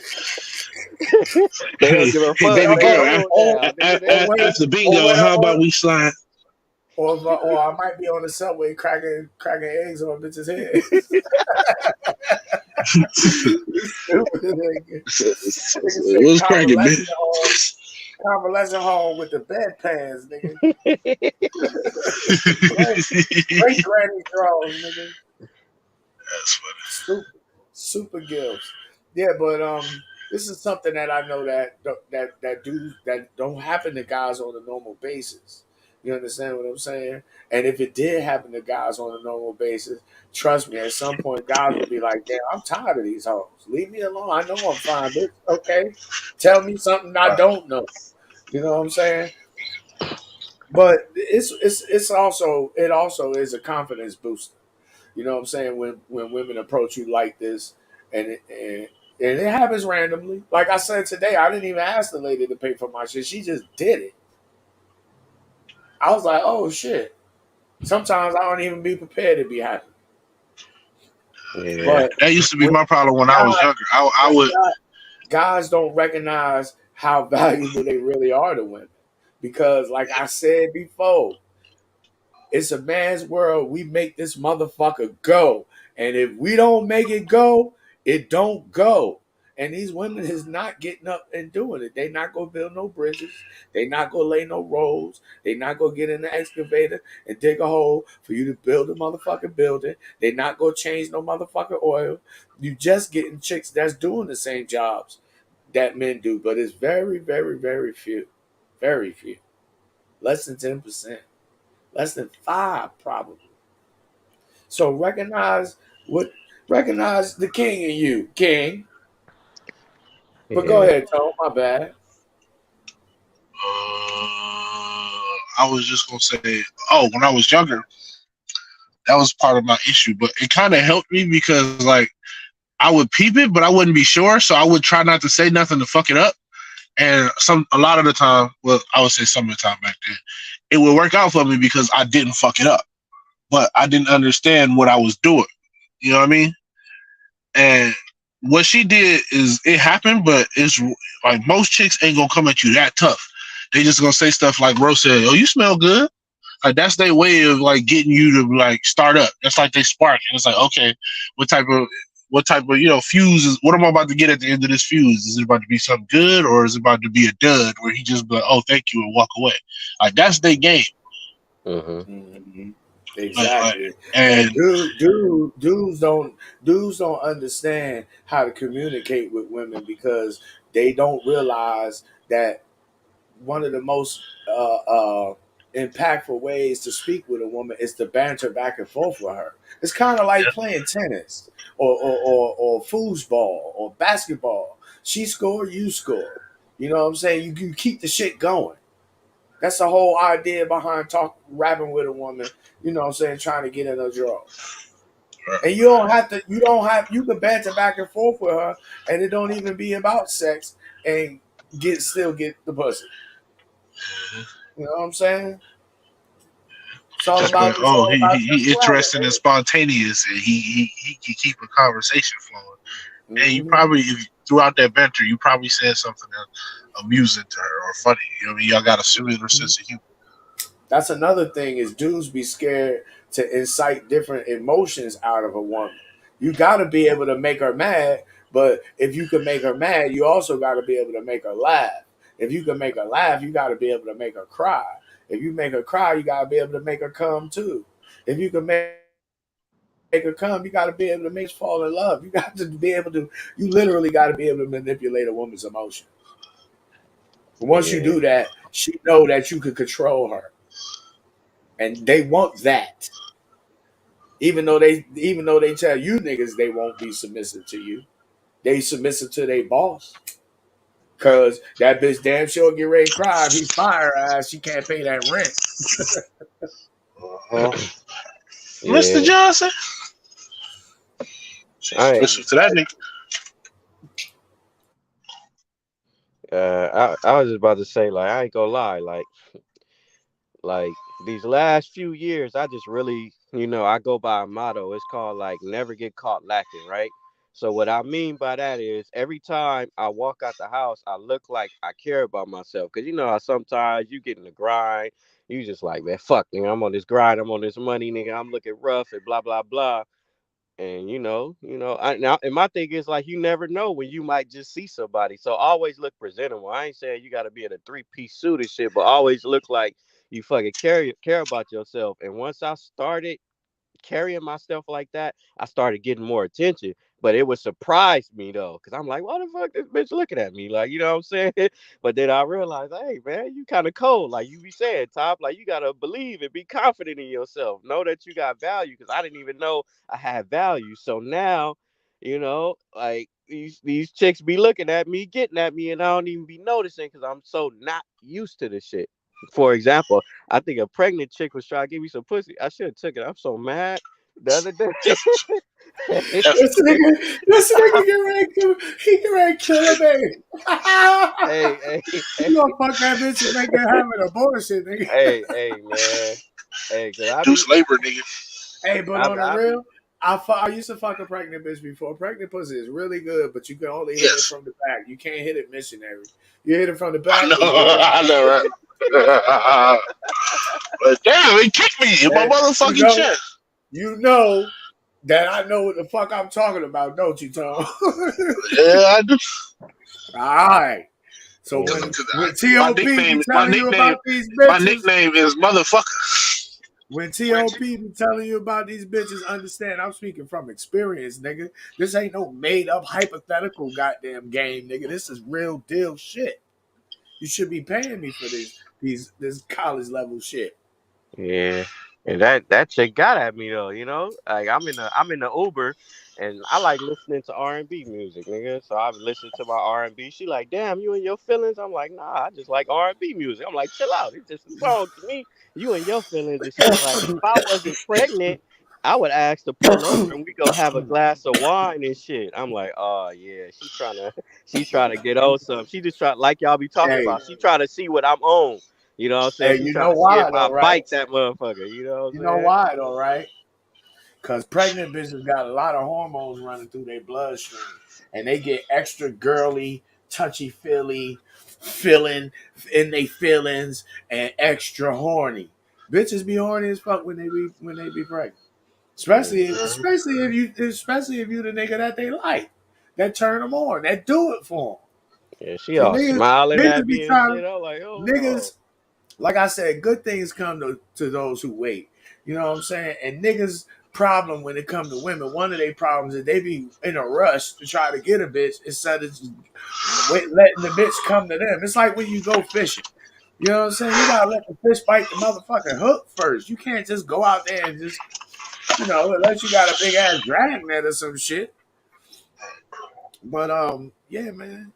They don't give a Hey, fuck. baby They girl, old now, nigga. after bingo, how about we slide? Or I might be on the subway cracking eggs on a bitch's head. What's cracking, man? Convalescent home with the bedpans, nigga. Great granny drawers, nigga. That's funny. Stupid. Super gifts. Yeah, but this is something that I know that don't happen to guys on a normal basis. You understand what I'm saying? And if it did happen to guys on a normal basis, trust me, at some point guys will be like, damn, I'm tired of these hoes. Leave me alone. I know I'm fine, bitch. Okay. Tell me something I don't know. You know what I'm saying? But it also is a confidence booster. You know what I'm saying? When women approach you like this, and it happens randomly. Like I said today, I didn't even ask the lady to pay for my shit. She just did it. I was like, oh shit. Sometimes I don't even be prepared to be happy. Yeah. But that used to be my problem when I was younger. I would. Guys don't recognize how valuable they really are to women, because, like I said before, it's a man's world. We make this motherfucker go, and if we don't make it go, it don't go. And these women is not getting up and doing it. They not gonna build no bridges. They not gonna lay no roads. They not gonna get in the excavator and dig a hole for you to build a motherfucking building. They not gonna change no motherfucking oil. You just getting chicks that's doing the same jobs that men do, but it's very, very, very few. Very few. Less than 10%. Less than 5 probably. So recognize the king in you, king. But go ahead, Tom. My bad. I was just gonna say, when I was younger, that was part of my issue. But it kind of helped me because, like, I would peep it, but I wouldn't be sure, so I would try not to say nothing to fuck it up. And a lot of the time, well, I would say some of the time back then, it would work out for me because I didn't fuck it up, but I didn't understand what I was doing. You know what I mean? And what she did is it happened, but it's like most chicks ain't gonna come at you that tough. They just gonna say stuff like Rose said, "Oh, you smell good." Like that's their way of like getting you to like start up. That's like they spark, and it's like, okay, what type of fuse is? What am I about to get at the end of this fuse? Is it about to be something good, or is it about to be a dud where he just be like, "Oh, thank you," and walk away? Like that's their game. Mm-hmm. Exactly. And dudes don't understand how to communicate with women because they don't realize that one of the most impactful ways to speak with a woman is to banter back and forth with her. It's kind of like playing tennis or foosball or basketball. She score, you score. You know what I'm saying? You keep the shit going. That's the whole idea behind rapping with a woman, you know what I'm saying, trying to get in her draw. And you can banter back and forth with her and it don't even be about sex and still get the pussy. You know what I'm saying? It's all about he interesting and spontaneous, and he can keep a conversation flowing. Mm-hmm. And you probably, throughout that banter, you probably said something amusing to her or funny. You know what I mean? Y'all got a similar sense of humor. That's another thing is dudes be scared to incite different emotions out of a woman. You got to be able to make her mad, but if you can make her mad, you also got to be able to make her laugh. If you can make her laugh, you got to be able to make her cry. If you make her cry, you got to be able to make her come too. If you can make her come, you got to be able to make her fall in love. You literally got to be able to manipulate a woman's emotion. Once you do that, she know that you can control her. And they want that. Even though they tell you niggas they won't be submissive to you. They submissive to their boss. Cause that bitch damn sure get ready to cry if he fire her ass, she can't pay that rent. Mr. Johnson. Listen to that nigga. I was just about to say, like, I ain't gonna lie, like these last few years, I just really, I go by a motto. It's called like never get caught lacking, right? So what I mean by that is every time I walk out the house, I look like I care about myself. Because how sometimes you get in the grind, you just like, man, fuck, nigga, I'm on this grind, I'm on this money, nigga, I'm looking rough and blah, blah, blah. And, now, and my thing is like, you never know when you might just see somebody. So always look presentable. I ain't saying you got to be in a 3-piece suit and shit, but always look like you fucking care about yourself. And once I started carrying myself like that, I started getting more attention. But it would surprise me though, because I'm like, why the fuck this bitch looking at me? Like, you know what I'm saying? But then I realized, hey man, you kind of cold. Like you be saying, Top, like you gotta believe and be confident in yourself. Know that you got value, because I didn't even know I had value. So now, like these chicks be looking at me, getting at me, and I don't even be noticing because I'm so not used to this shit. For example, I think a pregnant chick was trying to give me some pussy. I should have took it. I'm so mad the other day. This nigga get ready to kill a baby. Hey, you gonna fuck that bitch and make her have an abortion, nigga. Hey, man. Hey, Induced labor, nigga. Hey, but on the real, I used to fuck a pregnant bitch before. Pregnant pussy is really good, but you can only hit it from the back. You can't hit it missionary. You hit it from the back. I know, right? But damn, it kicked me in my motherfucking chest. You know That I know what the fuck I'm talking about, don't you, Tom? Yeah, I do. All right. So when T.O.P. be telling you about these bitches, my nickname is motherfucker. When T.O.P. be telling you about these bitches, understand I'm speaking from experience, nigga. This ain't no made up hypothetical goddamn game, nigga. This is real deal shit. You should be paying me for this college level shit. Yeah, and that chick got at me though, you know. Like I'm in the Uber, and I like listening to R&B music, nigga. So I've listened to my R&B. She like, damn, you in your feelings? I'm like, nah, I just like R&B music. I'm like, chill out. It's just a song to me. You in your feelings, and she's like, if I wasn't pregnant, I would ask to pull over and we go have a glass of wine and shit. I'm like, oh yeah, she's trying to get on some. She just try like y'all be talking about. She trying to see what I'm on. You know what I'm saying? Hey, She's you trying know to see if why I though, right? bite that motherfucker. You know what I'm You saying? know why though, right? Because pregnant bitches got a lot of hormones running through their bloodstream, and they get extra girly, touchy feely, feeling in their feelings, and extra horny. Bitches be horny as fuck when they be pregnant. Especially if you the nigga that they like, that turn them on, that do it for them. Yeah, she See, all smiling niggas at be me and trying, shit. I'm like, oh niggas. Like I said, good things come to those who wait. You know what I'm saying? And niggas' problem when it comes to women, one of their problems is they be in a rush to try to get a bitch instead of just letting the bitch come to them. It's like when you go fishing. You know what I'm saying? You gotta let the fish bite the motherfucking hook first. You can't just go out there and just, unless you got a big ass drag net or some shit. But yeah, man.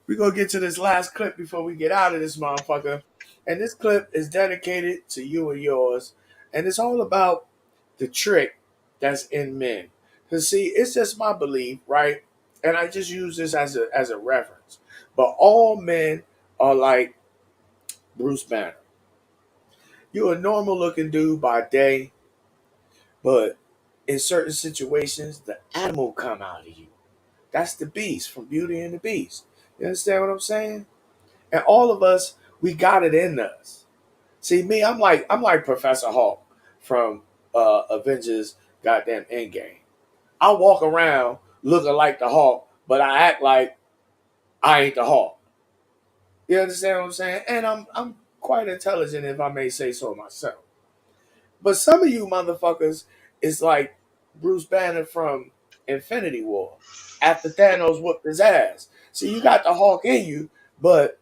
We're gonna get to this last clip before we get out of this motherfucker. And this clip is dedicated to you and yours. And it's all about the trick that's in men. Cause see, it's just my belief, right? And I just use this as a reference. But all men are like Bruce Banner. You're a normal looking dude by day, but in certain situations, the animal come out of you. That's the beast from Beauty and the Beast. You understand what I'm saying? And all of us, we got it in us. See, me, I'm like Professor Hulk from Avengers goddamn Endgame. I walk around looking like the Hulk, but I act like I ain't the Hulk. You understand what I'm saying? And I'm quite intelligent, if I may say so myself. But some of you motherfuckers is like Bruce Banner from Infinity War after Thanos whooped his ass. See, you got the Hulk in you, but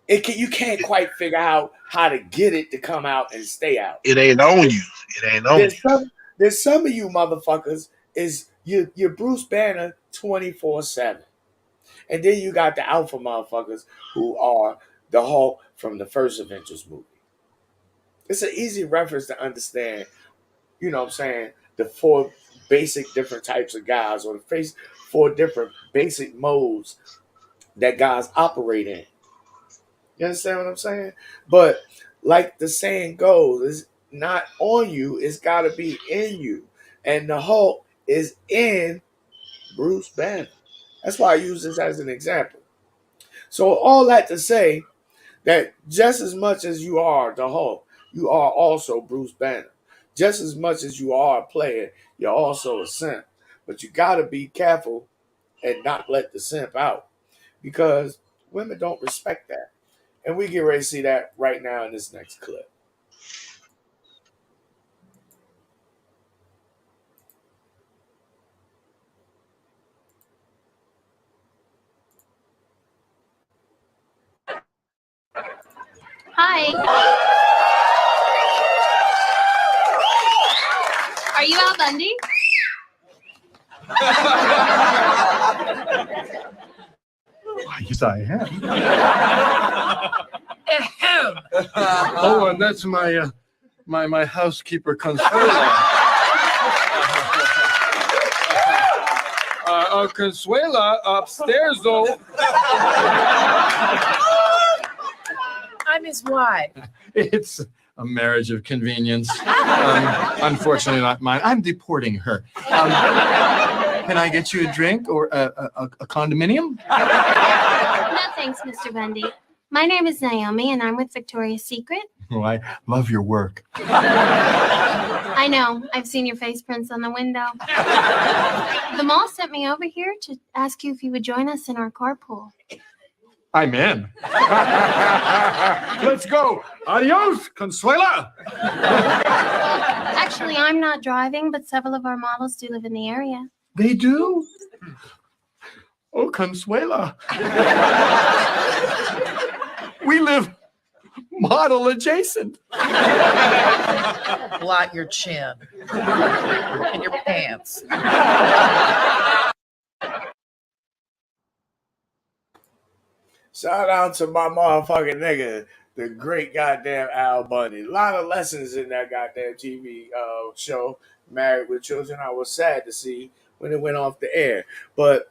you can't quite figure out how to get it to come out and stay out. It ain't on you. It ain't on you. There's some of you motherfuckers is you're Bruce Banner 24/7. And then you got the alpha motherfuckers who are the Hulk from the first Avengers movie. It's an easy reference to understand, you know what I'm saying, the four basic different types of guys, or the four different basic modes that guys operate in. You understand what I'm saying? But like the saying goes, it's not on you, it's got to be in you. And the Hulk is in Bruce Banner. That's why I use this as an example. So all that to say that just as much as you are the Hulk, you are also Bruce Banner. Just as much as you are a player, you're also a simp. But you got to be careful and not let the simp out, because women don't respect that. And we get ready to see that right now in this next clip. Hi. Are you Al Bundy? Yes, I am. Oh, and that's my housekeeper, Consuela. Consuela, upstairs, though. I'm his wife. It's a marriage of convenience. Unfortunately, not mine. I'm deporting her. Can I get you a drink or a condominium? No, thanks, Mr. Bundy. My name is Naomi, and I'm with Victoria's Secret. Oh, I love your work. I know. I've seen your face prints on the window. The mall sent me over here to ask you if you would join us in our carpool. I'm in. Let's go. Adios, Consuela. Actually, I'm not driving, but several of our models do live in the area. They do? Oh, Consuela. We live model adjacent. Blot your chin and your pants. Shout out to my motherfucking nigga, the great goddamn Al Bundy. A lot of lessons in that goddamn TV show, Married with Children. I was sad to see when it went off the air. But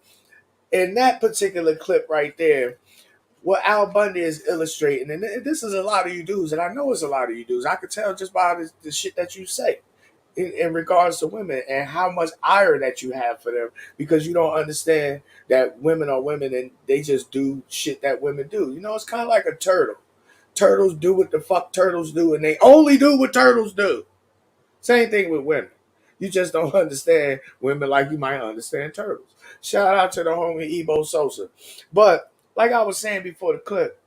in that particular clip right there, what Al Bundy is illustrating, and this is a lot of you dudes, and I know it's a lot of you dudes. I could tell just by the shit that you say in regards to women and how much ire that you have for them because you don't understand that women are women and they just do shit that women do. You know, it's kind of like a turtle. Turtles do what the fuck turtles do, and they only do what turtles do. Same thing with women. You just don't understand women like you might understand turtles. Shout out to the homie Ebo Sosa. But like I was saying before the clip,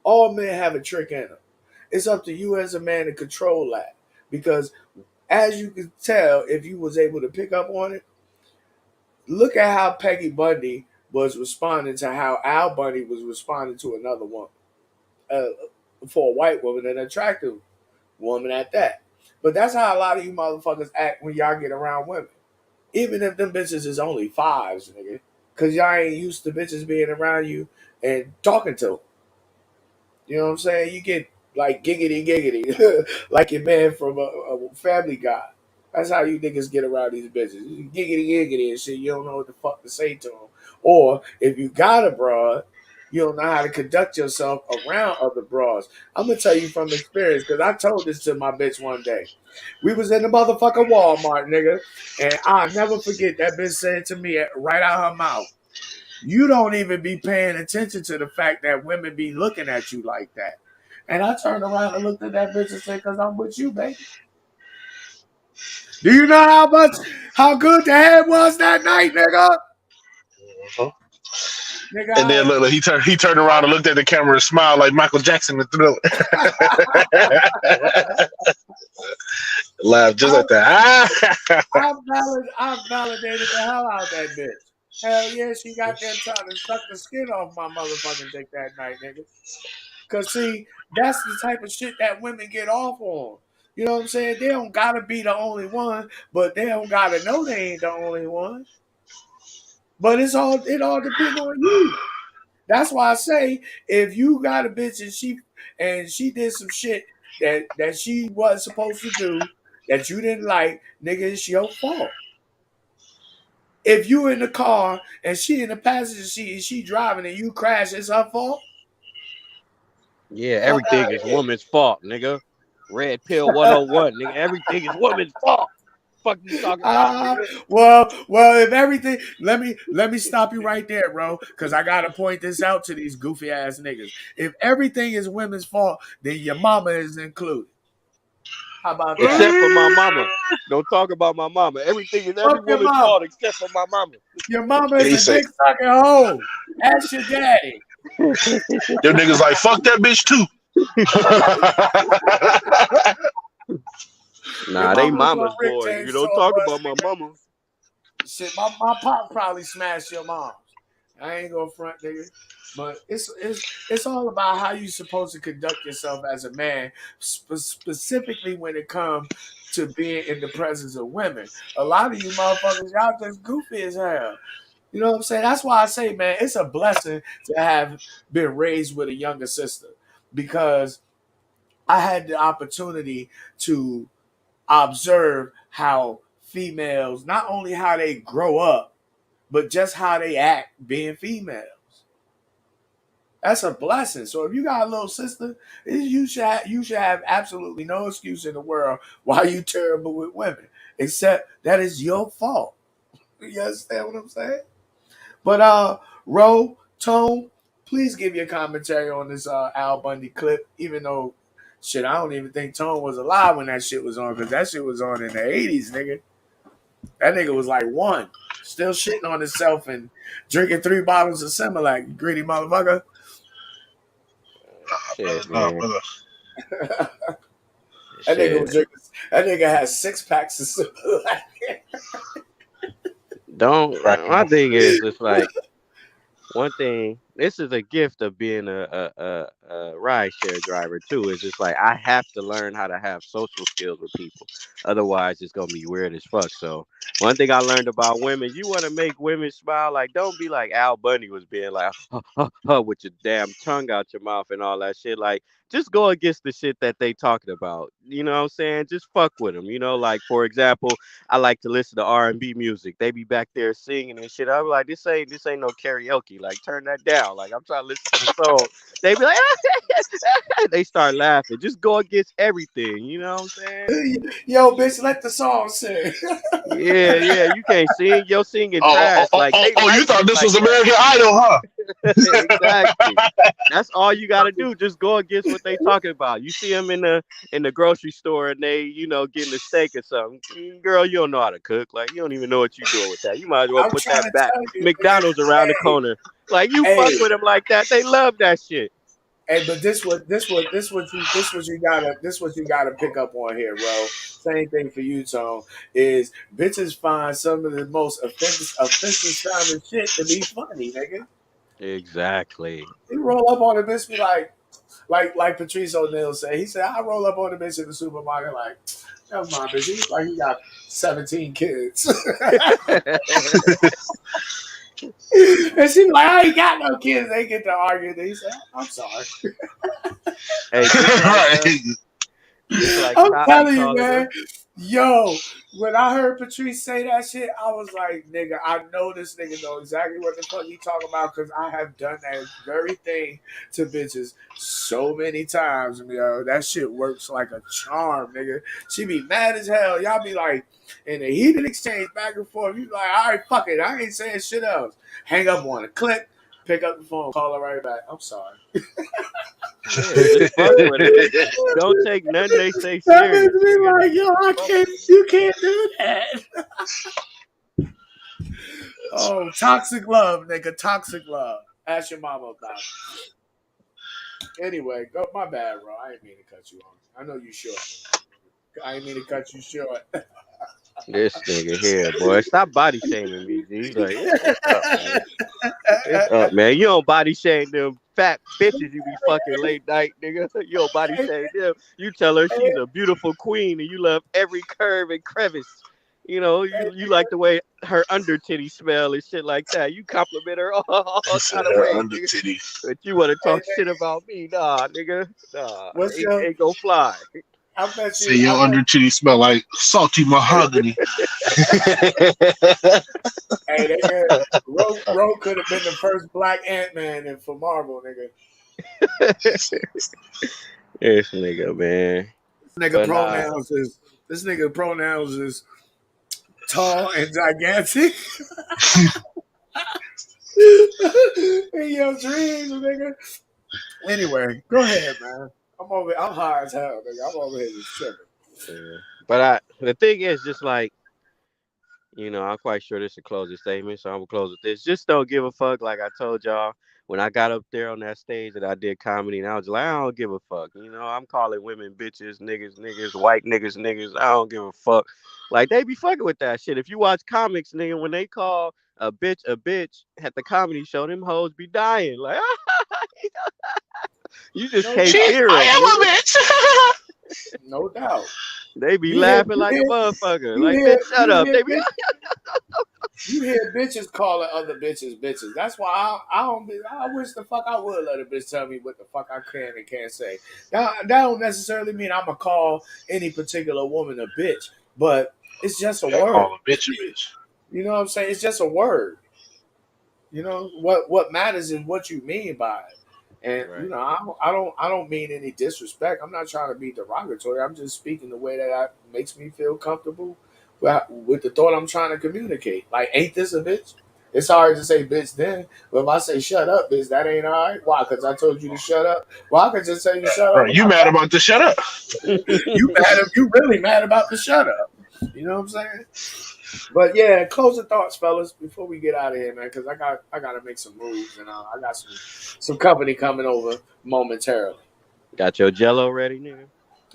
all men have a trick in them. It's up to you as a man to control that. Because as you can tell, if you was able to pick up on it, look at how Peggy Bundy was responding to how Al Bundy was responding to another woman. For a white woman, an attractive woman at that. But that's how a lot of you motherfuckers act when y'all get around women. Even if them bitches is only fives, nigga. Because y'all ain't used to bitches being around you and talking to them. You know what I'm saying? You get like giggity, like your man from a Family Guy. That's how you niggas get around these bitches. Giggity and shit. You don't know what the fuck to say to them. Or if you got a broad, you don't know how to conduct yourself around other broads. I'm going to tell you from experience because I told this to my bitch one day. We was in the motherfucking Walmart, nigga, and I'll never forget that bitch saying to me right out her mouth, you don't even be paying attention to the fact that women be looking at you like that. And I turned around and looked at that bitch and said, because I'm with you, baby. Do you know how good the head was that night, nigga? Uh-huh. Nigga, and then look, he turned around and looked at the camera and smiled like Michael Jackson in Thriller. Laugh just like that. I validated the hell out of that bitch. Hell yeah, she got there trying to suck the skin off my motherfucking dick that night, nigga. Cause see, that's the type of shit that women get off on. You know what I'm saying? They don't gotta be the only one, but they don't gotta know they ain't the only one. But it all depends on you. That's why I say if you got a bitch and she did some shit that she wasn't supposed to do that you didn't like, nigga, it's your fault. If you in the car and she in the passenger seat and she driving and you crash, it's her fault. Yeah, everything is woman's fault, nigga. Red pill 101, nigga. Everything is woman's fault. Fuck you talking about, nigga? Well, if everything, let me stop you right there, bro, because I gotta point this out to these goofy ass niggas. If everything is women's fault, then your mama is included. How about that? Except for my mama. Don't talk about my mama. Everything is every woman's fault except for my mama. Your mama is a dick sucking hoe. Ask your daddy. Them niggas like, fuck that bitch too. Nah, they mama's boy. You don't talk about my mama. Shit, my pop probably smashed your mom. I ain't gonna front, nigga. But it's all about how you supposed to conduct yourself as a man, specifically when it comes to being in the presence of women. A lot of you motherfuckers, y'all just goofy as hell. You know what I'm saying? That's why I say, man, it's a blessing to have been raised with a younger sister because I had the opportunity to observe how females, not only how they grow up, but just how they act being females. That's a blessing. So if you got a little sister, you should have absolutely no excuse in the world why you terrible with women, except that is your fault. You understand what I'm saying? But Ro, Tone, please give your commentary on this Al Bundy clip, even though Shit, I don't even think Tone was alive when that shit was on, because that shit was on in the 80s, nigga. That nigga was like one, still shitting on himself and drinking 3 bottles of Similac, you greedy motherfucker. Shit, man. That nigga was drinking. That nigga has 6 packs of Similac. My thing is, it's like, one thing, this is a gift of being a rideshare driver too. Is just like I have to learn how to have social skills with people. Otherwise, it's gonna be weird as fuck. So one thing I learned about women, you want to make women smile. Like, don't be like Al Bundy was being like, with your damn tongue out your mouth and all that shit. Like, just go against the shit that they talking about. You know what I'm saying? Just fuck with them. You know, like for example, I like to listen to R&B music. They be back there singing and shit. I'm like, this ain't no karaoke. Like, turn that down. Like, I'm trying to listen to the song. They be like, they start laughing. Just go against everything. You know what I'm saying? Yo, bitch, let the song sing. Yeah. You can't sing. Yo, singing trash. You thought this was American Idol, huh? Exactly. That's all you gotta do. Just go against what they talking about. You see them in the grocery store and they, getting a steak or something. Girl, you don't know how to cook. Like, you don't even know what you're doing with that. You might as well put that back. McDonald's around the corner. Like, you fuck with them like that. They love that shit. Hey, but this what you gotta pick up on here, bro. Same thing for you, Tone. Is bitches find some of the most offensive sounding shit to be funny, nigga. Exactly. You roll up on a bitch, be like Patrice O'Neal said. He said, I roll up on a bitch in the supermarket, like, never mind, bitch. He's like, he got 17 kids. And she like, I ain't got no kids. They get to argue. They say, I'm sorry. I'm telling you, man. Yo, when I heard Patrice say that shit, I was like, nigga, I know this nigga know exactly what the fuck he talking about, because I have done that very thing to bitches so many times. Yo, that shit works like a charm, nigga. She be mad as hell. Y'all be like, in a heated exchange back and forth, you like, all right, fuck it. I ain't saying shit else. Hang up on it. Click. Pick up the phone. Call her right back. I'm sorry. Just fuck with it. Don't take nothing they say serious. That makes me like, yo, you can't do that. Oh, toxic love, nigga. Toxic love. Ask your mama about it. Anyway, my bad, bro. I ain't mean to cut you off. I know you short. I ain't mean to cut you short. This nigga here, boy. Stop body shaming me, G. He's like, it's up, man. You don't body shame them fat bitches you be fucking late night, nigga. You don't body shame them. You tell her she's a beautiful queen and you love every curve and crevice. You know, you like the way her under titty smell and shit like that. You compliment her all kind of ways, nigga. But you want to talk shit about me? Nah, nigga. Nah, ain't gonna fly. Say your under titty smell like salty mahogany. Hey, Ro could have been the first black Ant-Man for Marvel, nigga. This nigga, man. This nigga pronouns is tall and gigantic. In your dreams, nigga. Anyway, go ahead, man. I'm high as hell, nigga. I'm over here just tripping. Yeah. But the thing is, just like, I'm quite sure this is a closing statement, so I'm gonna close with this. Just don't give a fuck. Like I told y'all when I got up there on that stage that I did comedy, and I was like, I don't give a fuck. I'm calling women bitches, niggas, white niggas. I don't give a fuck. Like, they be fucking with that shit. If you watch comics, nigga, when they call a bitch at the comedy show, them hoes be dying. Like, you just can't hear it. I am a bitch. No doubt. They be laughing like a motherfucker. Like, bitch, shut up. They be. You hear bitches calling other bitches bitches. That's why I wish the fuck I would let a bitch tell me what the fuck I can and can't say. That don't necessarily mean I'm gonna call any particular woman a bitch, but it's just a word. Call a bitch a bitch. You know what I'm saying? It's just a word. You know what matters is what you mean by it. And right. I don't mean any disrespect. I'm not trying to be derogatory. I'm just speaking the way that makes me feel comfortable with the thought I'm trying to communicate. Like, ain't this a bitch? It's hard to say bitch then, but if I say shut up, bitch, that ain't all right. Why? Because I told you to shut up. Well, I could just say you shut Bro, up. you mad about the shut up? You really mad about the shut up? You know what I'm saying? But yeah, closing thoughts, fellas, before we get out of here, man, because I got to make some moves and I got some company coming over momentarily. Got your Jello ready, nigga?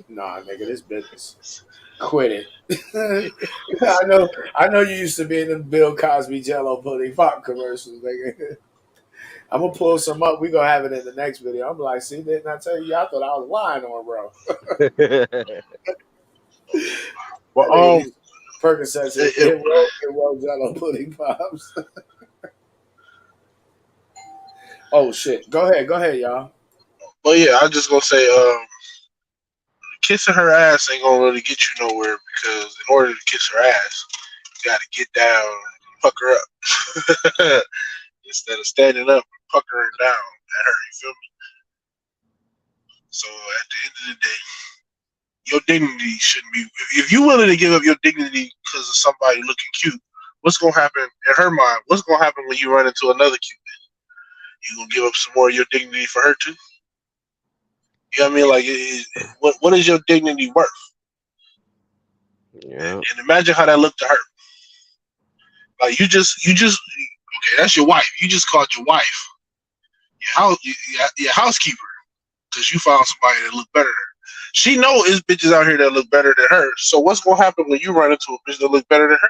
Nah, nigga, this business. Quit it. I know you used to be in the Bill Cosby Jello pudding pop commercials, nigga. I'm gonna pull some up. We gonna have it in the next video. I'm like, see, didn't I tell you? I thought I was lying on, bro. Well, Percocets, it was Jello pudding pops. Oh shit! Go ahead, y'all. Well, yeah, I was just gonna say, kissing her ass ain't gonna really get you nowhere because in order to kiss her ass, you gotta get down, and puck her up instead of standing up and puckering down at her. You feel me? So at the end of the day, your dignity shouldn't be. If you're willing to give up your dignity because of somebody looking cute, what's gonna happen in her mind? What's gonna happen when you run into another cute man? You gonna give up some more of your dignity for her too? You know what I mean? Like, what is your dignity worth? Yeah. And imagine how that looked to her. Like you just okay, that's your wife. You just called your wife your housekeeper because you found somebody that looked better than her. She know it's bitches out here that look better than her. So what's gonna happen when you run into a bitch that look better than her?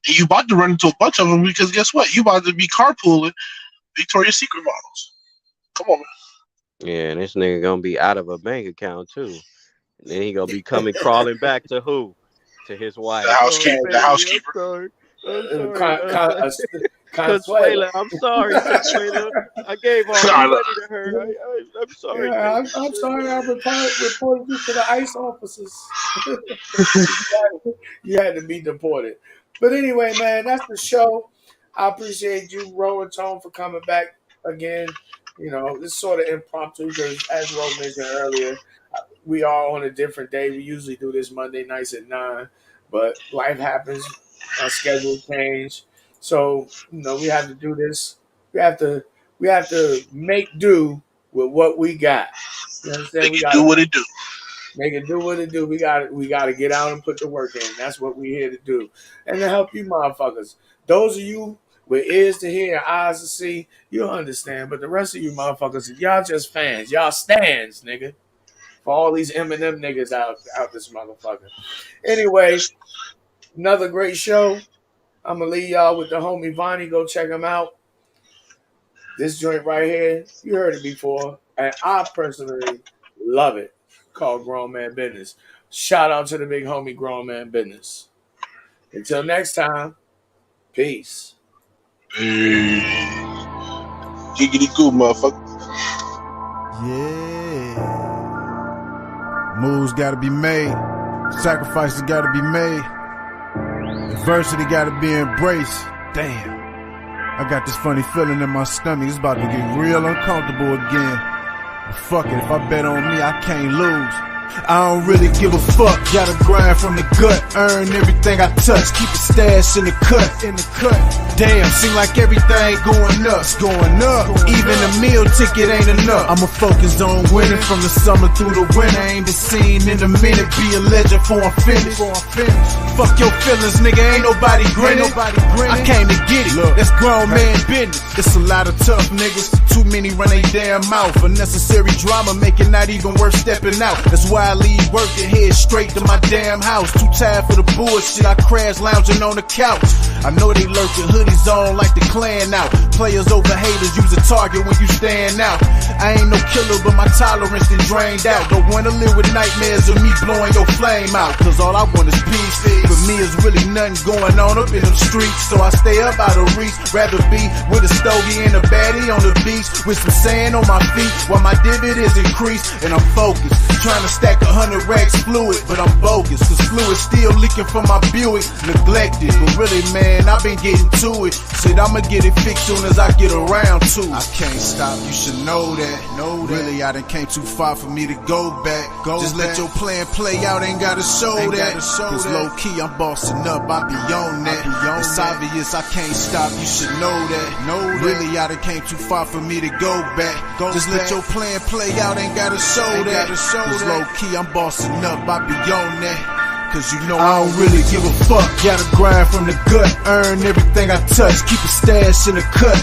And you about to run into a bunch of them because guess what? You about to be carpooling Victoria's Secret models. Come on, man. Yeah, and this nigga gonna be out of a bank account too. And then he gonna be coming crawling back to who? To his wife. The housekeeper. Consuela, I'm sorry, Consuela. I gave all the money to her. I'm sorry. Yeah, I'm sorry. I reported you to the ICE officers. You had to be deported. But anyway, man, that's the show. I appreciate you, Ro and Tone, for coming back again. You know, it's sort of impromptu because, as Ro mentioned earlier, we are on a different day. We usually do this Monday nights at 9, but life happens. Our schedule changed. So, you know, we have to do this. We have to make do with what we got. You understand? Make it do what it do. Make it do what it do. We got to get out and put the work in. That's what we're here to do. And to help you motherfuckers. Those of you with ears to hear and eyes to see, you'll understand. But the rest of you motherfuckers, y'all just fans. Y'all stands, nigga. For all these Eminem niggas out this motherfucker. Anyway, another great show. I'm going to leave y'all with the homie Vonnie. Go check him out. This joint right here, you heard it before. And I personally love it. Called Grown Man Business. Shout out to the big homie Grown Man Business. Until next time, peace. Hey. Giggity goo, motherfucker. Yeah. Moves gotta be made. Sacrifices gotta be made. Adversity gotta be embraced. Damn. I got this funny feeling in my stomach. It's about to get real uncomfortable again. But fuck it, if I bet on me, I can't lose. I don't really give a fuck. Gotta grind from the gut, earn everything I touch. Keep a stash in the cut. Damn, seem like everything going up. Even the meal ticket ain't enough. I'ma focus on winning from the summer through the winter. Ain't been seen in a minute. Be a legend for I'm finished. Fuck your feelings, nigga. Ain't nobody grinning. I came to get it. That's grown man business. It's a lot of tough niggas. Too many run they damn mouth. Unnecessary drama make it not even worth stepping out. That's why I leave work and head straight to my damn house. Too tired for the bullshit. I crash lounging on the couch. I know they lurking, hoodies on like the clan out. Players over haters, use a target when you stand out. I ain't no killer, but my tolerance is drained out. Don't wanna live with nightmares of me blowing your flame out. Cause all I want is peace. For me, it's really nothing going on up in them streets. So I stay up out of reach. Rather be with a stogie and a baddie on the beach with some sand on my feet while my dividends increase. And I'm focused, trying to stay stack 100 racks fluid, but I'm bogus, cause fluid still leaking from my Buick. Neglected, but really, man, I've been getting to it. Shit, I'ma get it fixed soon as I get around to it. I can't stop, you should know that. Really, I done came too far for me to go back. Just let your plan play out, ain't gotta show that. Cause low key, I'm bossing up, I be on that. It's obvious, I can't stop, you should know that. Really, I done came too far for me to go back. Just let your plan play out, ain't gotta show that. Cause low key, I'm bossing up, I be on that. Cause you know I don't really give a fuck. Gotta grind from the gut, earn everything I touch. Keep a stash in the cut.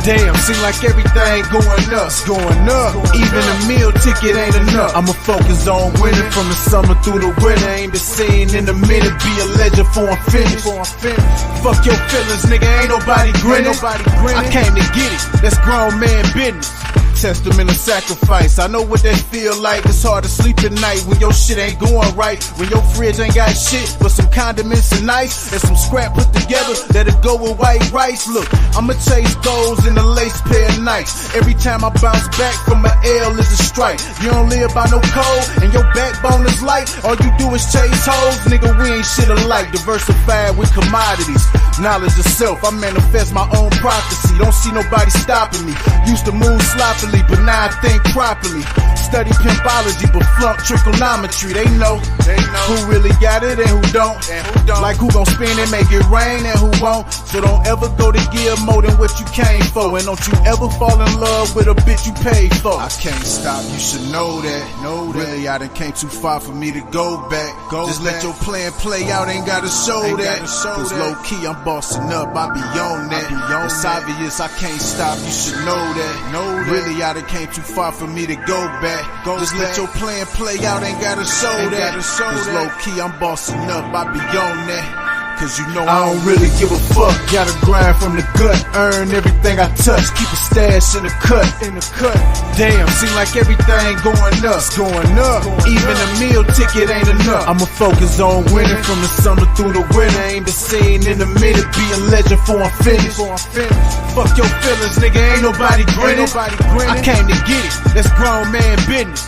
Damn, seem like everything going up. Even a meal ticket ain't enough. I'ma focus on winning from the summer through the winter. Ain't the scene in a minute, be a legend for I'm finished. Fuck your feelings, nigga, ain't nobody grinning. I came to get it, that's grown man business. Testament of sacrifice, I know what that feel like. It's hard to sleep at night when your shit ain't going right. When your fridge ain't got shit but some condiments and ice and some scrap put together that'll go with white rice. Look, I'ma chase goals in a lace pair of Nikes. Every time I bounce back from an L is a strike. You don't live by no code and your backbone is light. All you do is chase hoes, nigga, we ain't shit alike. Diversified with commodities, knowledge of self, I manifest my own prophecy. Don't see nobody stopping me. Used to move sloppily, but now I think properly. Study pimpology, but flunk trigonometry. They know who really got it and who don't. Like who gon' spin and make it rain and who won't. So don't ever go to give more than what you came for. And don't you ever fall in love with a bitch you paid for. I can't stop, you should know that. Really, I done came too far for me to go back. Just let your plan play out, ain't gotta show that. Cause low key, I'm bossing up, I be on that. It's obvious, I can't stop, you should know that. Really, I done came too far for me to go back. Just let your plan play out, ain't gotta show that. Cause low key, I'm bossing up, I be on that. Cause you know I don't really give a fuck. Gotta grind from the gut, earn everything I touch. Keep a stash in the cut. Damn, seem like everything going up. Even a meal ticket ain't enough. I'ma focus on winning from the summer through the winter. Ain't the scene in a minute, be a legend for I'm finished. Fuck your feelings, nigga, ain't nobody grinning. I came to get it, that's grown man business.